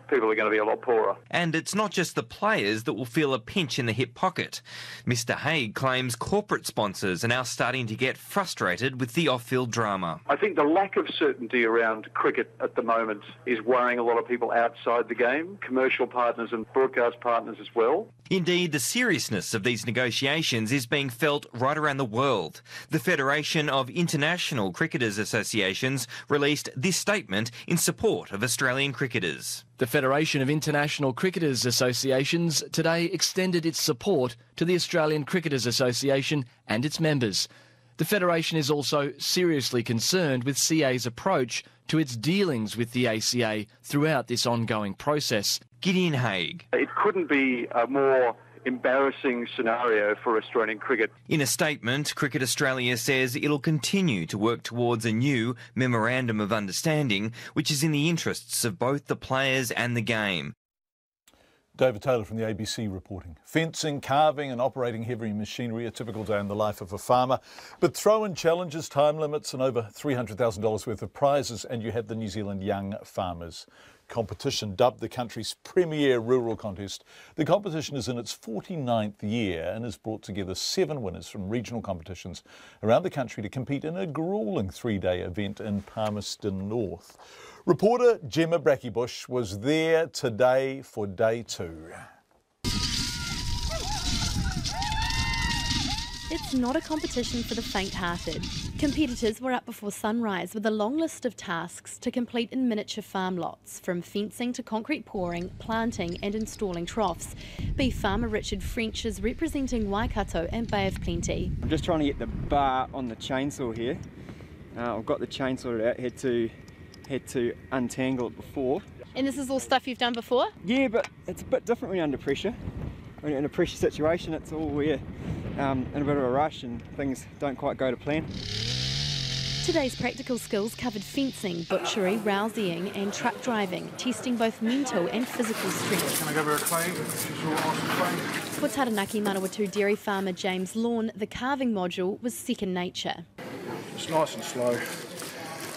people are going to be a lot poorer. And it's not just the players that will feel a pinch in the hip pocket. Mr Haigh claims corporate sponsors are now starting to get frustrated with the off-field drama. I think the lack of certainty around cricket at the moment is worrying a lot of people outside the game, commercial partners and broadcast partners as well. Indeed, the seriousness of these negotiations is being felt right around the world. The Federation of International Cricketers Associations released this statement in support of Australian cricketers. The Federation of International Cricketers Associations today extended its support to the Australian Cricketers Association and its members. The Federation is also seriously concerned with CA's approach to its dealings with the ACA throughout this ongoing process. Gideon Haigh. It couldn't be a more embarrassing scenario for Australian cricket. In a statement, Cricket Australia says it'll continue to work towards a new Memorandum of Understanding, which is in the interests of both the players and the game. David Taylor from the ABC reporting. Fencing, carving and operating heavy machinery, a typical day in the life of a farmer. But throw in challenges, time limits and over $300,000 worth of prizes and you have the New Zealand Young Farmers competition, dubbed the country's premier rural contest. The competition is in its 49th year and has brought together 7 winners from regional competitions around the country to compete in a gruelling 3-day event in Palmerston North. Reporter Gemma Brackybush was there today for day 2. It's not a competition for the faint-hearted. Competitors were up before sunrise with a long list of tasks to complete in miniature farm lots, from fencing to concrete pouring, planting and installing troughs. Beef farmer Richard French is representing Waikato and Bay of Plenty. I'm just trying to get the bar on the chainsaw here. I've got the chainsaw out, had to untangle it before. And this is all stuff you've done before? Yeah, but it's a bit different when you're under pressure. When you're in a pressure situation, it's all in a bit of a rush and things don't quite go to plan. Today's practical skills covered fencing, butchery, rouseying and truck driving, testing both mental and physical strength. Can I give her a claim? She's all awesome. For Taranaki Manawatu dairy farmer James Lawn, the carving module was second nature. It's nice and slow,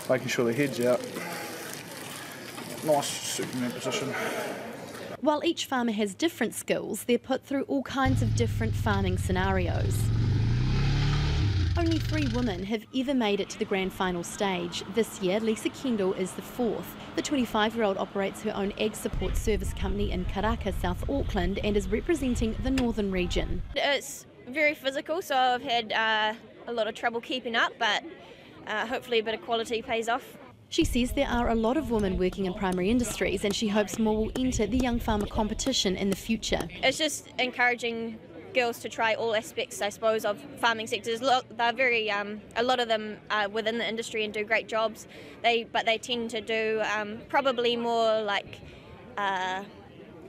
making sure the head's out. Nice Superman position. While each farmer has different skills, they're put through all kinds of different farming scenarios. Only 3 women have ever made it to the grand final stage. This year, Lisa Kendall is the 4th. The 25-year-old operates her own ag support service company in Karaka, South Auckland, and is representing the northern region. It's very physical, so I've had a lot of trouble keeping up, but hopefully a bit of quality pays off. She says there are a lot of women working in primary industries and she hopes more will enter the young farmer competition in the future. It's just encouraging girls to try all aspects, I suppose, of farming sectors. They're very, a lot of them are within the industry and do great jobs, but they tend to do probably more like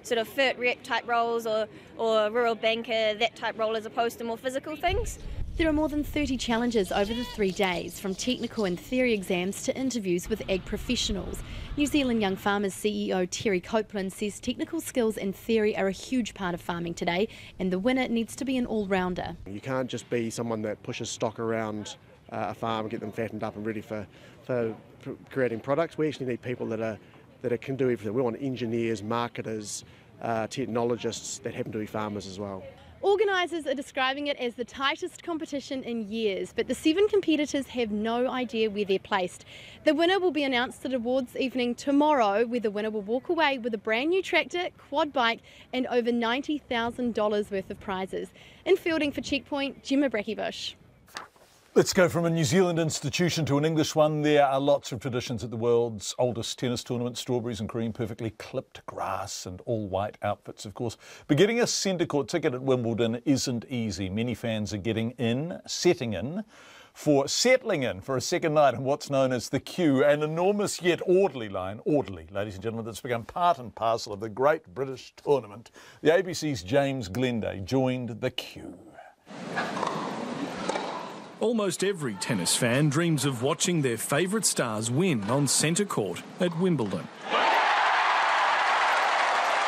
sort of FERT rep type roles or rural banker, that type role, as opposed to more physical things. There are more than 30 challenges over the 3 days, from technical and theory exams to interviews with ag professionals. New Zealand Young Farmers CEO Terry Copeland says technical skills and theory are a huge part of farming today, and the winner needs to be an all-rounder. You can't just be someone that pushes stock around a farm, get them fattened up and ready for creating products. We actually need people that can do everything. We want engineers, marketers, technologists that happen to be farmers as well. Organisers are describing it as the tightest competition in years, but the 7 competitors have no idea where they're placed. The winner will be announced at awards evening tomorrow, where the winner will walk away with a brand new tractor, quad bike and over $90,000 worth of prizes. In fielding for Checkpoint, Gemma Brackybush. Let's go from a New Zealand institution to an English one. There are lots of traditions at the world's oldest tennis tournament. Strawberries and cream, perfectly clipped grass and all-white outfits, of course. But getting a centre court ticket at Wimbledon isn't easy. Many fans are settling in for a second night in what's known as the queue, an enormous yet orderly line, ladies and gentlemen, that's become part and parcel of the great British tournament. The ABC's James Glenday joined the queue. Almost every tennis fan dreams of watching their favourite stars win on centre court at Wimbledon.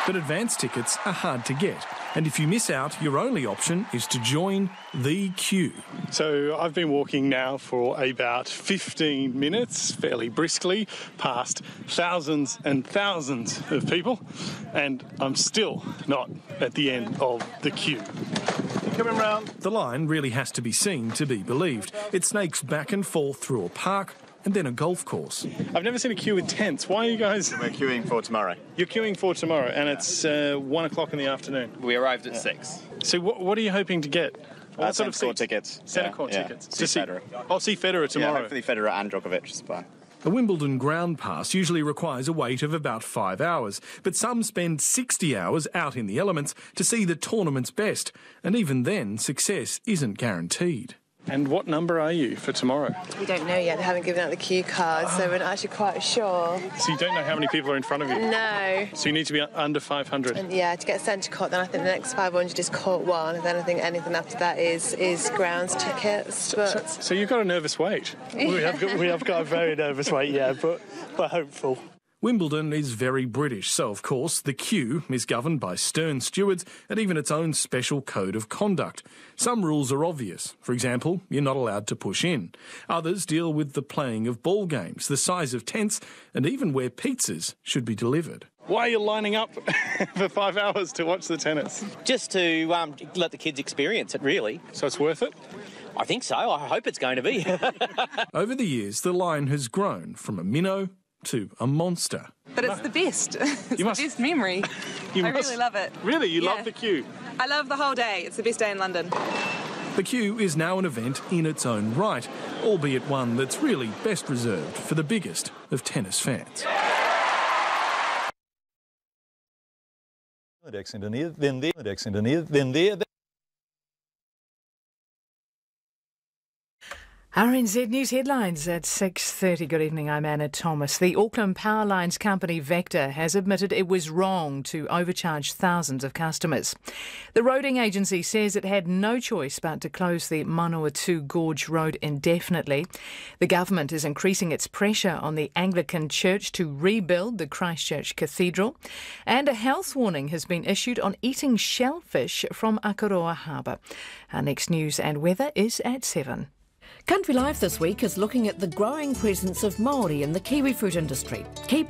But advance tickets are hard to get, and if you miss out, your only option is to join the queue. So I've been walking now for about 15 minutes, fairly briskly, past thousands and thousands of people, and I'm still not at the end of the queue. Coming round. The line really has to be seen to be believed. It snakes back and forth through a park and then a golf course. I've never seen a queue with tents. Why are you guys... We're queuing for tomorrow. You're queuing for tomorrow, and it's 1 o'clock in the afternoon. We arrived at 6. So what are you hoping to get? What sort of court tickets. Centre court tickets. See Federer. I'll see Federer tomorrow. Yeah, hopefully Federer and Djokovic is fine. A Wimbledon ground pass usually requires a wait of about 5 hours, but some spend 60 hours out in the elements to see the tournament's best, and even then, success isn't guaranteed. And what number are you for tomorrow? We don't know yet. They haven't given out the queue cards, so we're not actually quite sure. So you don't know how many people are in front of you? No. So you need to be under 500? And yeah, to get centre court, then I think the next 500 is court 1, and then I think anything after that is grounds tickets. But So you've got a nervous wait? Yeah. We have got a very nervous wait, yeah, but we're hopeful. Wimbledon is very British, so of course the queue is governed by stern stewards and even its own special code of conduct. Some rules are obvious. For example, you're not allowed to push in. Others deal with the playing of ball games, the size of tents, and even where pizzas should be delivered. Why are you lining up for 5 hours to watch the tennis? Just to let the kids experience it, really. So it's worth it? I think so. I hope it's going to be. Over the years, the line has grown from a minnow to a monster. But it's the best. It's the best memory. I really love it. Really? You love the queue? I love the whole day. It's the best day in London. The queue is now an event in its own right, albeit one that's really best reserved for the biggest of tennis fans. RNZ News headlines at 6:30. Good evening, I'm Anna Thomas. The Auckland Power Lines company Vector has admitted it was wrong to overcharge thousands of customers. The roading agency says it had no choice but to close the Manawatu Gorge road indefinitely. The government is increasing its pressure on the Anglican Church to rebuild the Christchurch Cathedral. And a health warning has been issued on eating shellfish from Akaroa Harbour. Our next news and weather is at 7. Country Life this week is looking at the growing presence of Māori in the kiwi fruit industry. Key